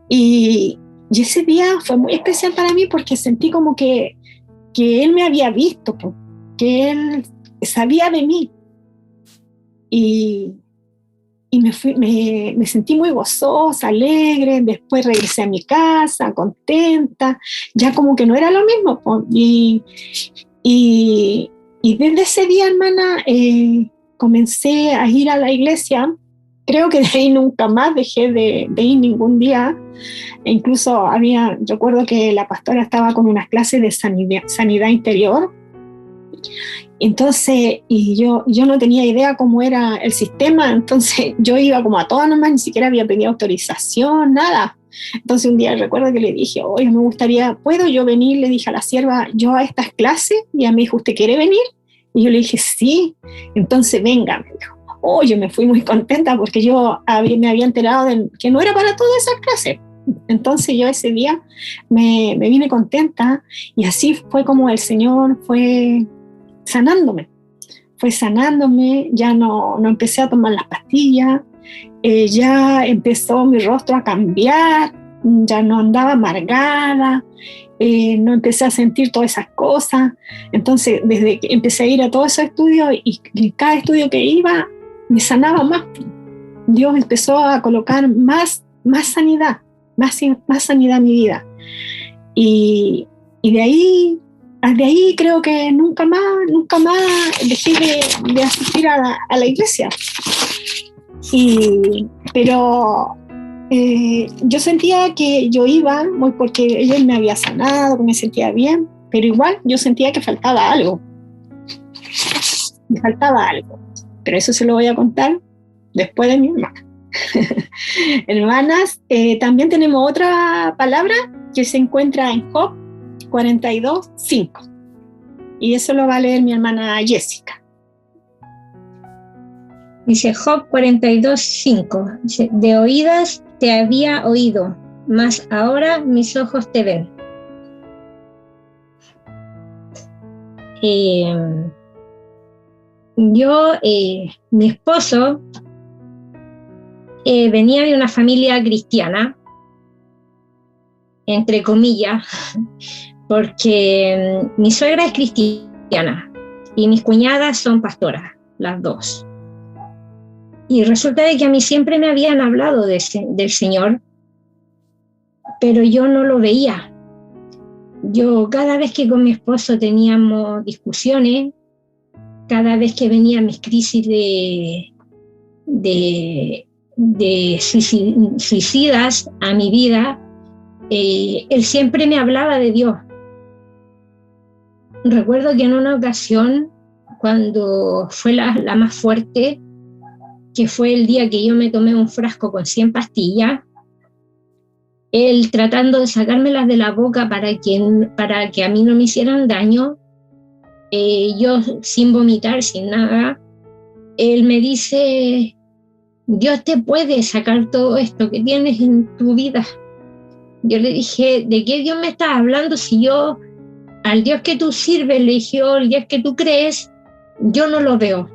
Y ese día fue muy especial para mí, porque sentí como que Él me había visto, que Él sabía de mí. Y me sentí muy gozosa, alegre. Después regresé a mi casa, contenta. Ya como que no era lo mismo. Y desde ese día, hermana, comencé a ir a la iglesia. Creo que de ahí nunca más dejé de ir ningún día. E incluso recuerdo que la pastora estaba con unas clases de sanidad interior. Entonces, y yo no tenía idea cómo era el sistema, entonces yo iba como a todas nomás, ni siquiera había pedido autorización, nada. Entonces un día recuerdo que le dije, oye, me gustaría, ¿puedo yo venir? Le dije a la sierva, yo a estas clases, y ella me dijo, ¿usted quiere venir? Y yo le dije, sí. Entonces venga, me dijo. Yo me fui muy contenta, porque yo me había enterado de que no era para todas esas clases. Entonces yo ese día me vine contenta, y así fue como el Señor fue sanándome, ya no empecé a tomar las pastillas, ya empezó mi rostro a cambiar, ya no andaba amargada, no empecé a sentir todas esas cosas. Entonces desde que empecé a ir a todos esos estudios, y cada estudio que iba me sanaba más. Dios empezó a colocar más sanidad, más sanidad en mi vida, y de ahí creo que nunca más dejé de asistir a la iglesia. Pero yo sentía que yo iba muy porque él me había sanado, que me sentía bien, pero igual yo sentía que faltaba algo. Me faltaba algo, pero eso se lo voy a contar después de mi hermana. Hermanas, también tenemos otra palabra que se encuentra en Job 42:5, y eso lo va a leer mi hermana Jessica. Dice Job 42:5, dice, de oídas te había oído, mas ahora mis ojos te ven. Mi esposo venía de una familia cristiana, entre comillas, porque mi suegra es cristiana y mis cuñadas son pastoras, las dos. Y resulta de que a mí siempre me habían hablado del Señor, pero yo no lo veía. Yo cada vez que con mi esposo teníamos discusiones, cada vez que venían mis crisis de suicidas a mi vida, él siempre me hablaba de Dios. Recuerdo que en una ocasión, cuando fue la más fuerte, que fue el día que yo me tomé un frasco con 100 pastillas, él tratando de sacármelas de la boca para que a mí no me hicieran daño, yo sin vomitar, sin nada, él me dice: Dios te puede sacar todo esto que tienes en tu vida. Yo le dije: ¿de qué Dios me estás hablando? Si yo, al Dios que tú sirves, le dije, el Dios que tú crees, yo no lo veo.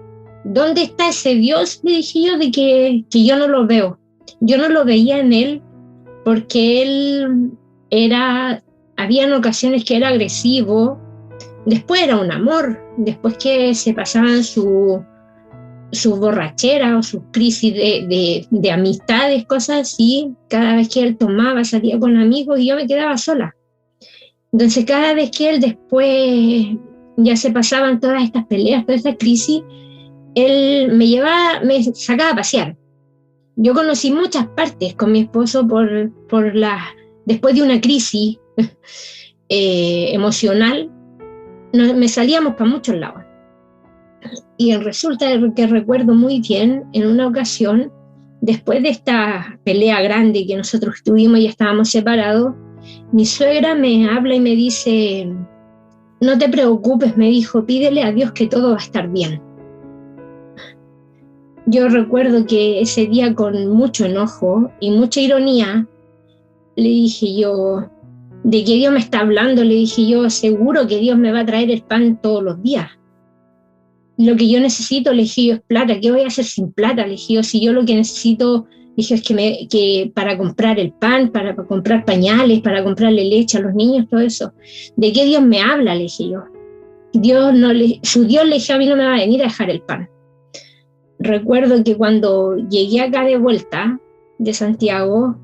¿Dónde está ese Dios? Le dije yo, de que yo no lo veo. Yo no lo veía en él, porque él habían ocasiones que era agresivo, después era un amor, después que se pasaban su borrachera o sus crisis de amistades, cosas así, cada vez que él tomaba, salía con amigos y yo me quedaba sola. Entonces cada vez que él después ya se pasaban todas estas peleas, toda esta crisis, él me sacaba a pasear. Yo conocí muchas partes con mi esposo después de una crisis emocional, me salíamos para muchos lados. Y resulta que recuerdo muy bien, en una ocasión, después de esta pelea grande que nosotros tuvimos y estábamos separados, mi suegra me habla y me dice: no te preocupes, me dijo, pídele a Dios que todo va a estar bien. Yo recuerdo que ese día, con mucho enojo y mucha ironía, le dije yo: ¿de qué Dios me está hablando? Le dije yo: seguro que Dios me va a traer el pan todos los días. Lo que yo necesito, le dije yo, es plata. ¿Qué voy a hacer sin plata? Le dije yo, si yo lo que necesito, le dije, es que para comprar el pan, para comprar pañales, para comprarle leche a los niños, todo eso. ¿De qué Dios me habla? Le dije yo. Su Dios, le dije, a mí no me va a venir a dejar el pan. Recuerdo que cuando llegué acá de vuelta de Santiago,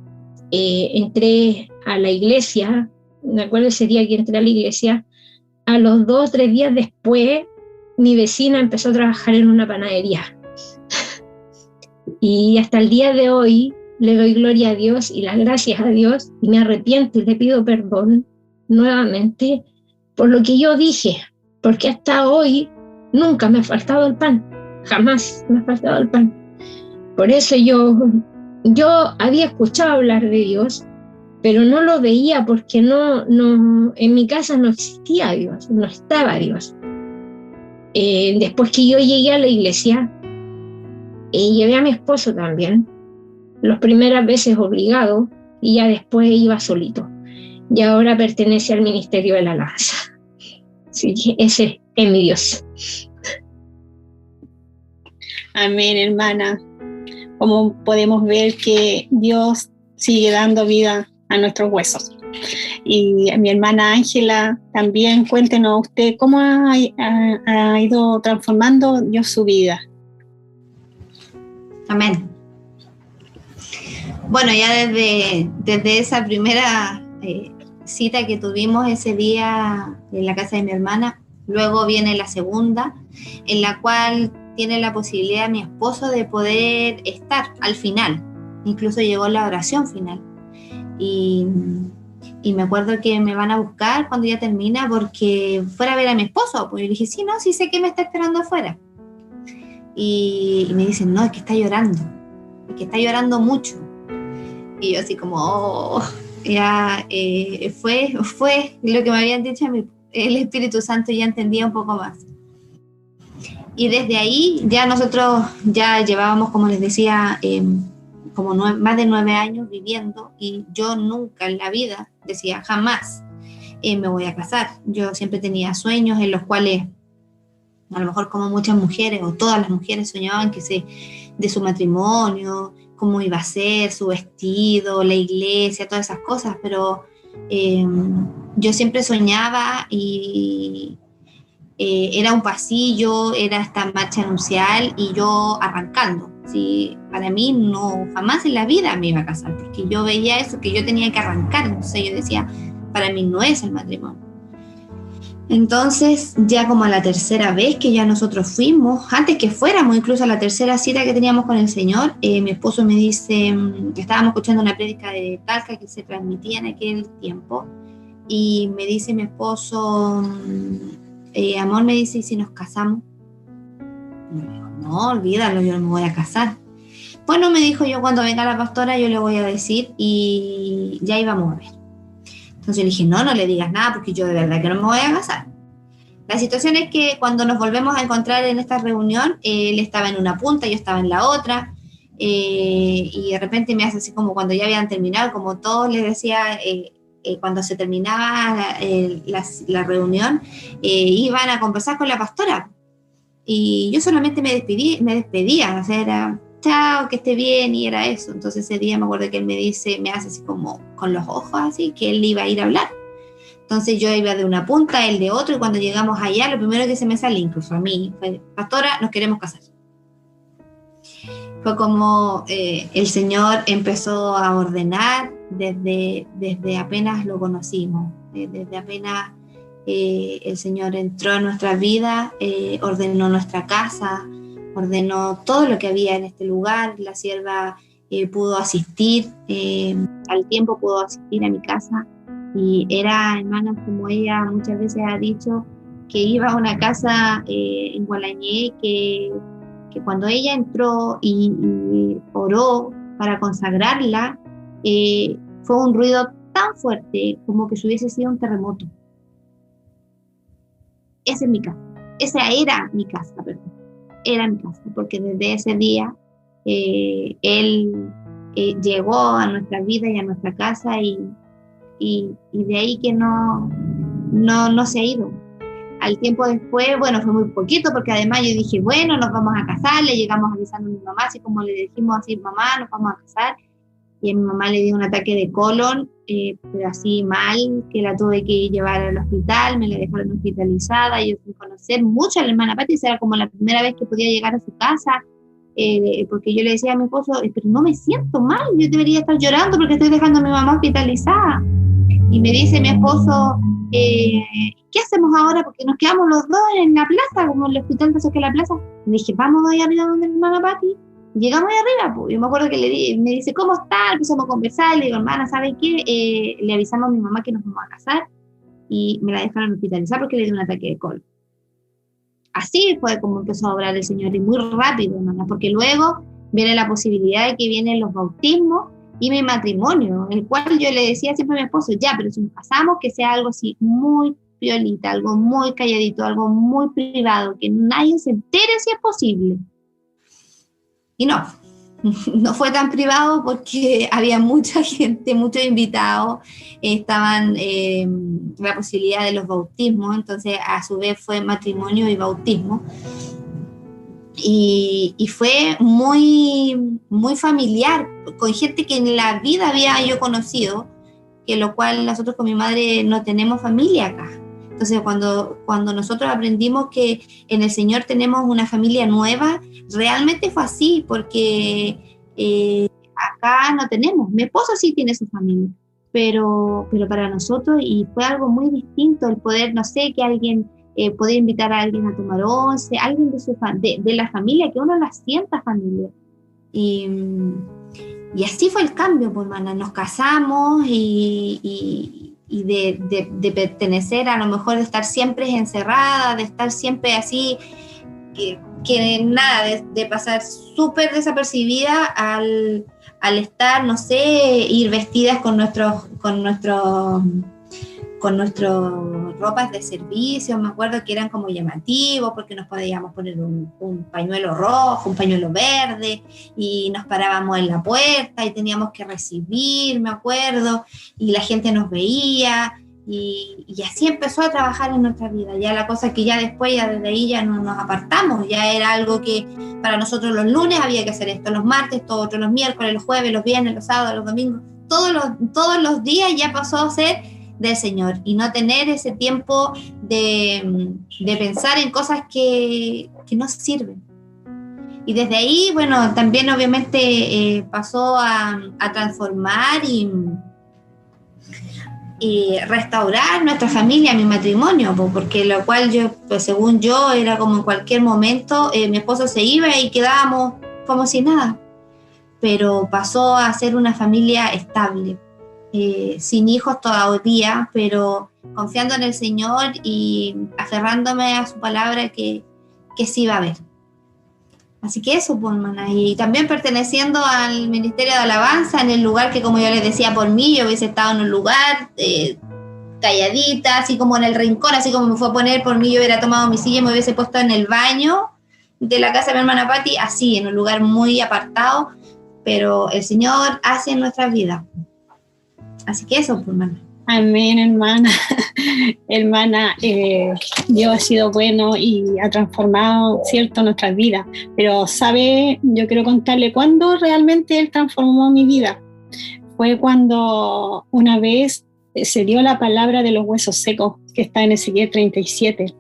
entré a la iglesia, me acuerdo ese día que entré a la iglesia, a los 2 o 3 días después, mi vecina empezó a trabajar en una panadería. Y hasta el día de hoy le doy gloria a Dios y las gracias a Dios, y me arrepiento y le pido perdón nuevamente por lo que yo dije, porque hasta hoy nunca me ha faltado el pan, jamás me ha faltado el pan. Por eso yo había escuchado hablar de Dios, pero no lo veía, porque no, en mi casa no existía Dios, no estaba Dios. Después que yo llegué a la iglesia, llevé a mi esposo también, las primeras veces obligado, y ya después iba solito. Y ahora pertenece al Ministerio de la Alabanza. Así que ese es mi Dios. Amén, hermana. Como podemos ver que Dios sigue dando vida a nuestros huesos. Y mi hermana Ángela, también cuéntenos usted cómo ha ido transformando Dios su vida. Amén. Bueno, ya desde esa primera cita que tuvimos ese día en la casa de mi hermana, luego viene la segunda, en la cual tiene la posibilidad mi esposo de poder estar al final. Incluso llegó la oración final. Y me acuerdo que me van a buscar cuando ya termina, porque fuera a ver a mi esposo. Pues yo le dije, sí sé que me está esperando afuera. Y me dicen, no, es que está llorando mucho. Y yo así como, fue lo que me habían dicho el Espíritu Santo, ya entendía un poco más. Y desde ahí ya nosotros ya llevábamos, como les decía, más de 9 años viviendo, y yo nunca en la vida decía, jamás me voy a casar. Yo siempre tenía sueños en los cuales, a lo mejor como muchas mujeres, o todas las mujeres soñaban de su matrimonio, cómo iba a ser, su vestido, la iglesia, todas esas cosas, pero yo siempre soñaba, y era un pasillo, era esta marcha nupcial, y yo arrancando. Si para mí no, jamás en la vida me iba a casar, porque yo veía eso, que yo tenía que arrancar. Entonces yo decía, para mí no es el matrimonio. Entonces, ya como a la tercera vez que ya nosotros fuimos, antes que fuéramos, incluso a la tercera cita que teníamos con el Señor, mi esposo me dice, que estábamos escuchando una prédica de Talca que se transmitía en aquel tiempo, y me dice mi esposo, amor, me dice, ¿y si nos casamos? Y me dijo, no, olvídalo, yo no me voy a casar. Bueno, me dijo, yo cuando venga la pastora yo le voy a decir, y ya íbamos a ver. Entonces yo le dije, no le digas nada porque yo de verdad que no me voy a casar. La situación es que cuando nos volvemos a encontrar en esta reunión, él estaba en una punta, yo estaba en la otra, y de repente me hace así como cuando ya habían terminado, como todos les decía, cuando se terminaba la reunión, iban a conversar con la pastora. Y yo solamente me despedía, o sea, era chao, que esté bien, y era eso. Entonces ese día me acuerdo que él me hace así como con los ojos así, que él iba a ir a hablar. Entonces yo iba de una punta, él de otro, y cuando llegamos allá, lo primero que se me salió, incluso a mí, fue, pastora, nos queremos casar. Fue como el Señor empezó a ordenar desde apenas lo conocimos, desde apenas el Señor entró en nuestra vida, ordenó nuestra casa, ordenó todo lo que había en este lugar. La sierva pudo asistir, al tiempo pudo asistir a mi casa, y era, hermanas, como ella muchas veces ha dicho, que iba a una casa en Gualañé, que cuando ella entró y oró para consagrarla, fue un ruido tan fuerte como que si hubiese sido un terremoto. Esa es mi casa, esa era mi casa, perdón. Era mi casa, porque desde ese día él llegó a nuestra vida y a nuestra casa, y de ahí que no se ha ido. Al tiempo después, bueno, fue muy poquito, porque además yo dije, bueno, nos vamos a casar, le llegamos avisando a mi mamá, así como le dijimos así, mamá, nos vamos a casar, y a mi mamá le dio un ataque de colon, pero así mal, que la tuve que llevar al hospital, me la dejaron hospitalizada. Yo fui a conocer mucho a la hermana Pati, era como la primera vez que podía llegar a su casa, porque yo le decía a mi esposo, pero no me siento mal, yo debería estar llorando porque estoy dejando a mi mamá hospitalizada. Y me dice mi esposo, ¿qué hacemos ahora? Porque nos quedamos los dos en la plaza, como el hospital pasó que la plaza. Y dije, vamos ahí arriba donde mi hermana Pati. Llegamos ahí arriba, pues. Yo me acuerdo que me dice, ¿cómo está? Empezamos a conversar, le digo, hermana, ¿sabe qué? Le avisamos a mi mamá que nos vamos a casar, y me la dejaron hospitalizar porque le dio un ataque de colon. Así fue como empezó a obrar el Señor, y muy rápido, hermana, porque luego viene la posibilidad de que vienen los bautismos y mi matrimonio, el cual yo le decía siempre a mi esposo, ya, pero si nos casamos, que sea algo así muy piolita, algo muy calladito, algo muy privado, que nadie se entere si es posible. Y no fue tan privado porque había mucha gente, muchos invitados, estaban la posibilidad de los bautismos, entonces a su vez fue matrimonio y bautismo. Y fue muy, muy familiar, con gente que en la vida había yo conocido, que lo cual nosotros con mi madre no tenemos familia acá. Entonces cuando nosotros aprendimos que en el Señor tenemos una familia nueva, realmente fue así, porque acá no tenemos. Mi esposo sí tiene su familia, pero para nosotros, y fue algo muy distinto el poder, no sé, que alguien poder invitar a alguien a tomar once, alguien de la familia, que uno la sienta familia. Y así fue el cambio, pues, hermana. Nos casamos y de pertenecer, a lo mejor de estar siempre encerrada, de estar siempre así, que nada, de pasar súper desapercibida al estar, no sé, ir vestidas con nuestros ropas de servicio. Me acuerdo que eran como llamativos, porque nos podíamos poner un pañuelo rojo, un pañuelo verde, y nos parábamos en la puerta y teníamos que recibir, me acuerdo, y la gente nos veía, y así empezó a trabajar en nuestra vida. Ya la cosa que ya después, ya desde ahí ya no nos apartamos, ya era algo que para nosotros los lunes había que hacer esto, los martes, todo otro, los miércoles, los jueves, los viernes, los sábados, los domingos, todos los días ya pasó a ser del Señor, y no tener ese tiempo de pensar en cosas que no sirven. Y desde ahí, bueno, también obviamente pasó a transformar y restaurar nuestra familia, mi matrimonio, porque lo cual yo, pues según yo, era como en cualquier momento, mi esposo se iba y quedábamos como si nada, pero pasó a ser una familia estable, sin hijos todavía, pero confiando en el Señor y aferrándome a su palabra que sí iba a haber. Así que eso, pues, hermana, y también perteneciendo al Ministerio de Alabanza, en el lugar que, como yo les decía, por mí, yo hubiese estado en un lugar calladita, así como en el rincón, así como me fue a poner por mí, yo hubiera tomado mi silla y me hubiese puesto en el baño de la casa de mi hermana Patti, así, en un lugar muy apartado, pero el Señor hace en nuestras vidas. Así que eso, pues, hermana. Amén, hermana. Hermana, Dios ha sido bueno y ha transformado, cierto, nuestras vidas. Pero, ¿sabe? Yo quiero contarle cuándo realmente Él transformó mi vida. Fue cuando una vez se dio la palabra de los huesos secos, que está en Ezequiel 37.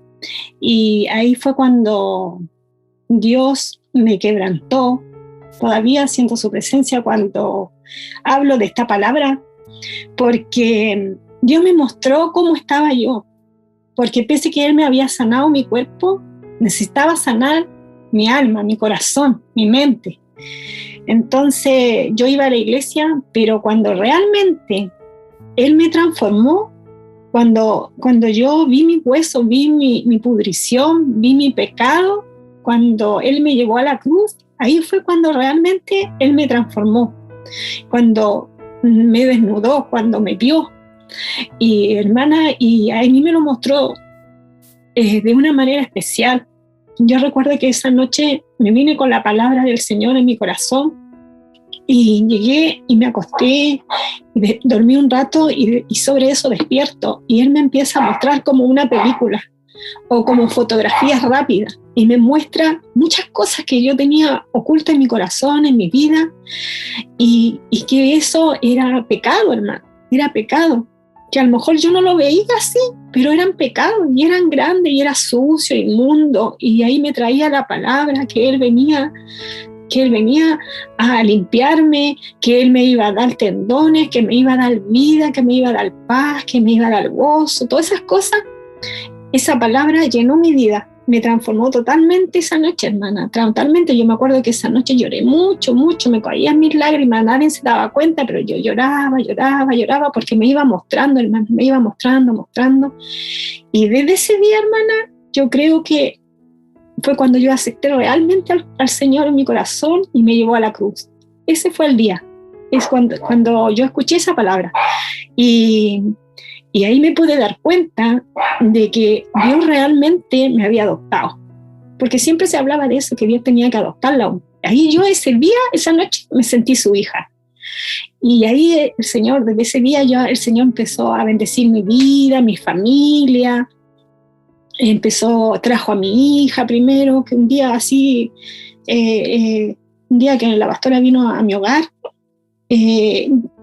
Y ahí fue cuando Dios me quebrantó. Todavía siento su presencia cuando hablo de esta palabra, porque Dios me mostró cómo estaba yo, porque pese que Él me había sanado mi cuerpo, necesitaba sanar mi alma, mi corazón, mi mente. Entonces yo iba a la iglesia, pero cuando realmente Él me transformó, cuando yo vi mi hueso, vi mi pudrición, vi mi pecado, cuando Él me llevó a la cruz, ahí fue cuando realmente Él me transformó, cuando me desnudó, cuando me vio. Y hermana, y a mí me lo mostró de una manera especial. Yo recuerdo que esa noche me vine con la palabra del Señor en mi corazón y llegué y me acosté, dormí un rato y sobre eso despierto y Él me empieza a mostrar como una película o como fotografías rápidas y me muestra muchas cosas que yo tenía ocultas en mi corazón, en mi vida, y que eso era pecado, hermano, era pecado, que a lo mejor yo no lo veía así, pero eran pecados y eran grandes y era sucio, inmundo, y ahí me traía la palabra que Él venía a limpiarme, que Él me iba a dar tendones, que me iba a dar vida, que me iba a dar paz, que me iba a dar gozo, todas esas cosas. Esa palabra llenó mi vida, me transformó totalmente esa noche, hermana, totalmente. Yo me acuerdo que esa noche lloré mucho, me caían mis lágrimas, nadie se daba cuenta, pero yo lloraba, porque me iba mostrando, hermana, me iba mostrando. Y desde ese día, hermana, yo creo que fue cuando yo acepté realmente al Señor en mi corazón y me llevó a la cruz. Ese fue el día, es cuando yo escuché esa palabra. Y ahí me pude dar cuenta de que Dios realmente me había adoptado. Porque siempre se hablaba de eso, que Dios tenía que adoptarla. Ahí yo ese día, esa noche, me sentí su hija. Y ahí el Señor, desde ese día ya el Señor empezó a bendecir mi vida, mi familia. Trajo a mi hija primero, que un día así, un día que la pastora vino a mi hogar,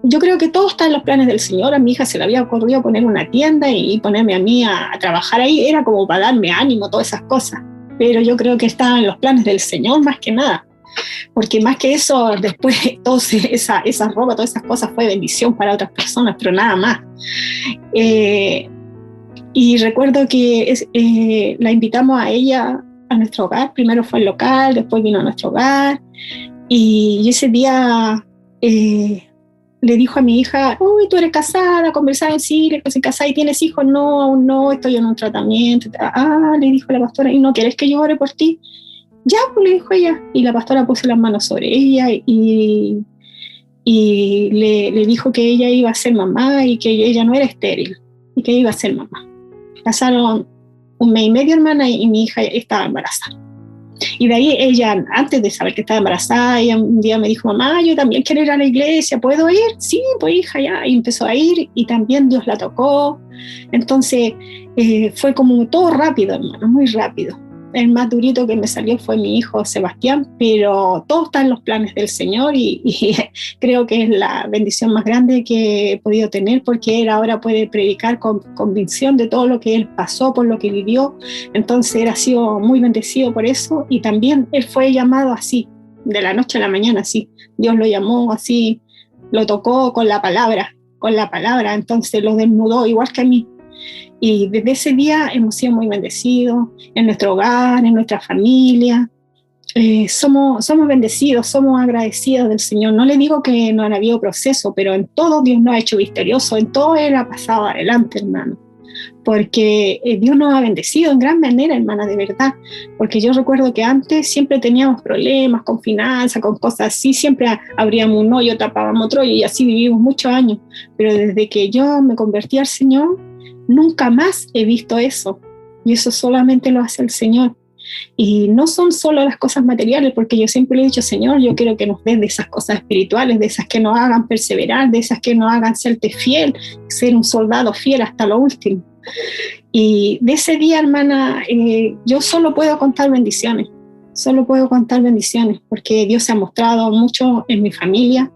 yo creo que todo está en los planes del Señor. A mi hija se le había ocurrido poner una tienda y ponerme a mí a trabajar ahí, era como para darme ánimo, todas esas cosas, pero yo creo que está en los planes del Señor más que nada, porque más que eso, después esa ropa, todas esas cosas fue bendición para otras personas, pero nada más. Y recuerdo que la invitamos a ella a nuestro hogar, primero fue al local, después vino a nuestro hogar, y ese día le dijo a mi hija: uy, tú eres casada, conversaba en Siria, que soy casada y tienes hijos. No, aún no, estoy en un tratamiento. Le dijo la pastora: ¿y no quieres que yo ore por ti? Ya, pues, le dijo ella, y la pastora puso las manos sobre ella y le dijo que ella iba a ser mamá y que ella no era estéril y que iba a ser mamá. Pasaron 1 mes y medio, hermana, y mi hija estaba embarazada. Y de ahí ella, antes de saber que estaba embarazada, ella un día me dijo: mamá, yo también quiero ir a la iglesia, ¿puedo ir? Sí, pues hija, ya. Y empezó a ir y también Dios la tocó. Entonces fue como todo rápido, hermano, muy rápido. el más durito que me salió fue mi hijo Sebastián, pero todo está en los planes del Señor y creo que es la bendición más grande que he podido tener, porque él ahora puede predicar con convicción de todo lo que él pasó, por lo que vivió. Entonces él ha sido muy bendecido por eso, y también él fue llamado así, de la noche a la mañana, así. Dios lo llamó así, lo tocó con la palabra, entonces lo desnudó igual que a mí. Y desde ese día hemos sido muy bendecidos en nuestro hogar, en nuestra familia. Somos bendecidos, somos agradecidos del Señor. No le digo que no han habido procesos, pero en todo Dios nos ha hecho victoriosos, en todo Él ha pasado adelante, hermano. Porque Dios nos ha bendecido en gran manera, hermana, de verdad. Porque yo recuerdo que antes siempre teníamos problemas con finanzas, con cosas así, siempre abríamos un hoyo, tapábamos otro hoyo, y así vivimos muchos años. Pero desde que yo me convertí al Señor, nunca más he visto eso, y eso solamente lo hace el Señor. Y no son solo las cosas materiales, porque yo siempre le he dicho: Señor, yo quiero que nos des de esas cosas espirituales, de esas que nos hagan perseverar, de esas que nos hagan serte fiel, ser un soldado fiel hasta lo último. Y de ese día, hermana, yo solo puedo contar bendiciones, porque Dios se ha mostrado mucho en mi familia,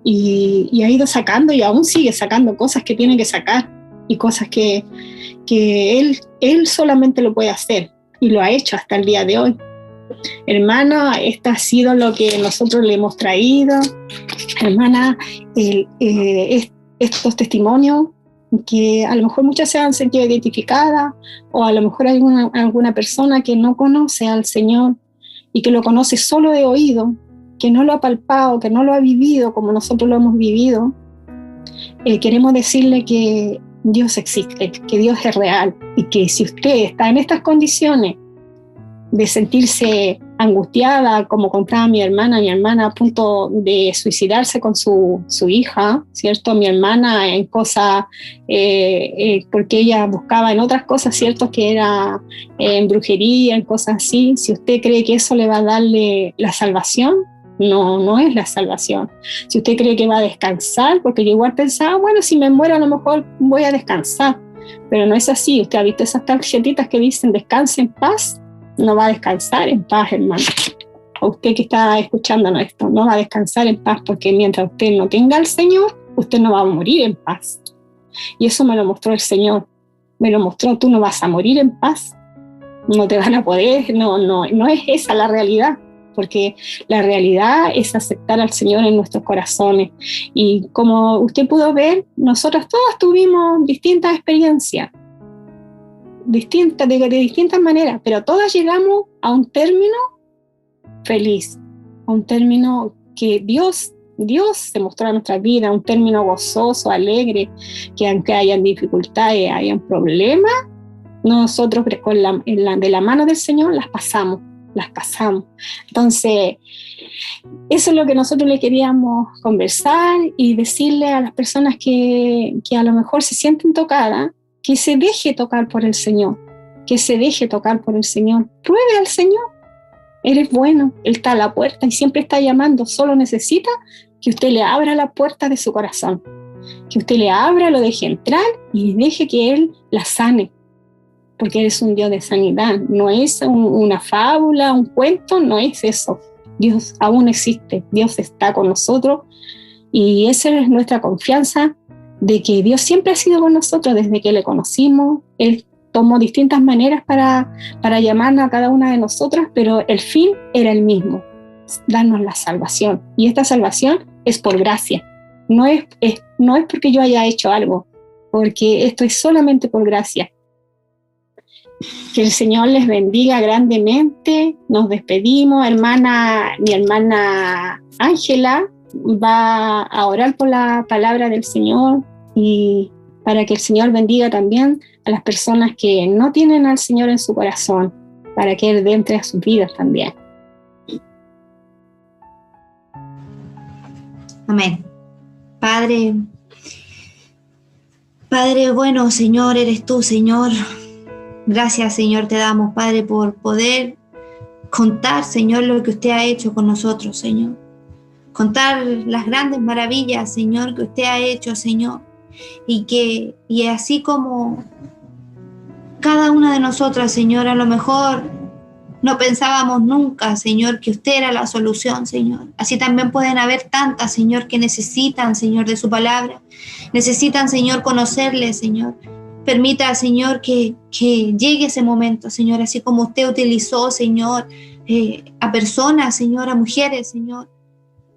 y ha ido sacando y aún sigue sacando cosas que tiene que sacar, y cosas que él solamente lo puede hacer, y lo ha hecho hasta el día de hoy. Hermana, esto ha sido lo que nosotros le hemos traído, hermana, estos testimonios, que a lo mejor muchas se han sentido identificadas, o a lo mejor hay alguna persona que no conoce al Señor y que lo conoce solo de oído, que no lo ha palpado, que no lo ha vivido como nosotros lo hemos vivido. Queremos decirle que Dios existe, que Dios es real, y que si usted está en estas condiciones de sentirse angustiada, como contaba mi hermana a punto de suicidarse con su hija, ¿cierto? Mi hermana en cosas, porque ella buscaba en otras cosas, ¿cierto? Que era en brujería, en cosas así. Si usted cree que eso le va a darle la salvación, no es la salvación. Si usted cree que va a descansar, porque yo igual pensaba, bueno, si me muero a lo mejor voy a descansar, pero no es así. Usted ha visto esas tarjetitas que dicen descanse en paz. No va a descansar en paz, hermano. A usted que está escuchándonos esto, no va a descansar en paz, porque mientras usted no tenga al Señor, usted no va a morir en paz. Y eso me lo mostró el Señor. Me lo mostró: tú no vas a morir en paz. No te van a poder, no es esa la realidad, porque la realidad es aceptar al Señor en nuestros corazones. Y como usted pudo ver, nosotros todas tuvimos distintas experiencias, de distintas maneras, pero todas llegamos a un término feliz, a un término que Dios se mostró en nuestra vida, un término gozoso, alegre, que aunque hayan dificultades, hayan problemas, nosotros de la mano del Señor las pasamos. Entonces, eso es lo que nosotros le queríamos conversar y decirle a las personas que a lo mejor se sienten tocadas, que se deje tocar por el Señor, pruebe al Señor. Él es bueno, Él está a la puerta y siempre está llamando. Solo necesita que usted le abra la puerta de su corazón, que usted le abra, lo deje entrar y deje que Él la sane, porque Él es un Dios de sanidad. No es una fábula, un cuento, no es eso. Dios aún existe, Dios está con nosotros, y esa es nuestra confianza, de que Dios siempre ha sido con nosotros desde que le conocimos. Él tomó distintas maneras para llamarnos a cada una de nosotras, pero el fin era el mismo: darnos la salvación. Y esta salvación es por gracia, no es porque yo haya hecho algo, porque esto es solamente por gracia. Que el Señor les bendiga grandemente. Nos despedimos. Mi hermana Ángela va a orar por la palabra del Señor, y para que el Señor bendiga también a las personas que no tienen al Señor en su corazón, para que Él entre a sus vidas también. Amén. Padre bueno, Señor, eres tú, Señor. Gracias, Señor, te damos, Padre, por poder contar, Señor, lo que usted ha hecho con nosotros, Señor. Contar las grandes maravillas, Señor, que usted ha hecho, Señor. Y así como cada una de nosotras, Señor, a lo mejor No pensábamos nunca, Señor, que usted era la solución, Señor. Así también pueden haber tantas, Señor, que necesitan, Señor, de su palabra. Necesitan, Señor, conocerle, Señor. Permita, Señor, que llegue ese momento, Señor, así como usted utilizó, Señor, a personas, Señor, a mujeres, Señor,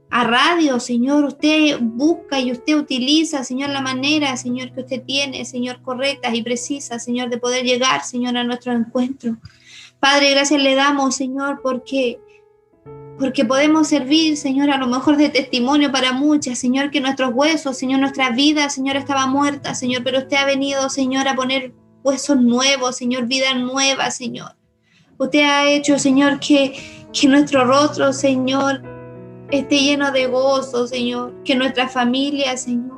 a radio, Señor. Usted busca y usted utiliza, Señor, la manera, Señor, que usted tiene, Señor, correctas y precisas, Señor, de poder llegar, Señor, a nuestro encuentro. Padre, gracias le damos, Señor, porque podemos servir, Señor, a lo mejor de testimonio para muchas, Señor, que nuestros huesos, Señor, nuestra vida, Señor, estaba muerta, Señor, pero usted ha venido, Señor, a poner huesos nuevos, Señor, vida nueva, Señor. Usted ha hecho, Señor, que nuestro rostro, Señor, esté lleno de gozo, Señor, que nuestra familia, Señor,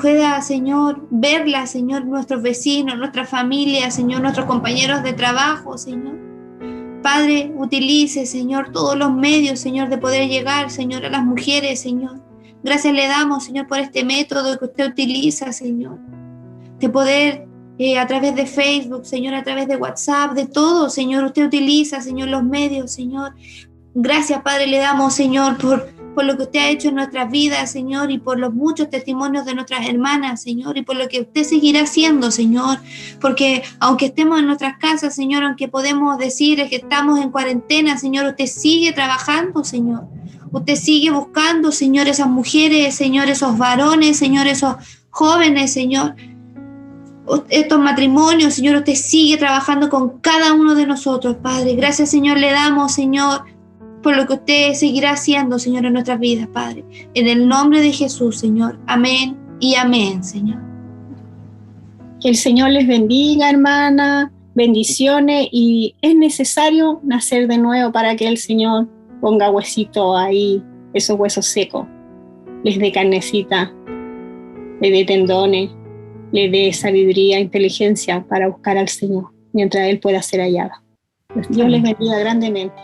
pueda, Señor, verla, Señor, nuestros vecinos, nuestra familia, Señor, nuestros compañeros de trabajo, Señor. Padre, utilice, Señor, todos los medios, Señor, de poder llegar, Señor, a las mujeres, Señor. Gracias le damos, Señor, por este método que usted utiliza, Señor, de poder, a través de Facebook, Señor, a través de WhatsApp, de todo, Señor, usted utiliza, Señor, los medios, Señor. Gracias, Padre, le damos, Señor, por lo que usted ha hecho en nuestras vidas, Señor, y por los muchos testimonios de nuestras hermanas, Señor, y por lo que usted seguirá haciendo, Señor, porque aunque estemos en nuestras casas, Señor, aunque podemos decir que estamos en cuarentena, Señor, usted sigue trabajando, Señor. Usted sigue buscando, Señor, esas mujeres, Señor, esos varones, Señor, esos jóvenes, Señor, estos matrimonios, Señor, usted sigue trabajando con cada uno de nosotros, Padre. Gracias, Señor, le damos, Señor, por lo que usted seguirá haciendo, Señor, en nuestras vidas, Padre. En el nombre de Jesús, Señor. Amén y amén, Señor. Que el Señor les bendiga, hermana. Bendiciones. Y es necesario nacer de nuevo para que el Señor ponga huesito ahí, esos huesos secos. Les dé carnecita, les dé tendones, les dé sabiduría, inteligencia para buscar al Señor, mientras Él pueda ser hallado. Dios les bendiga grandemente.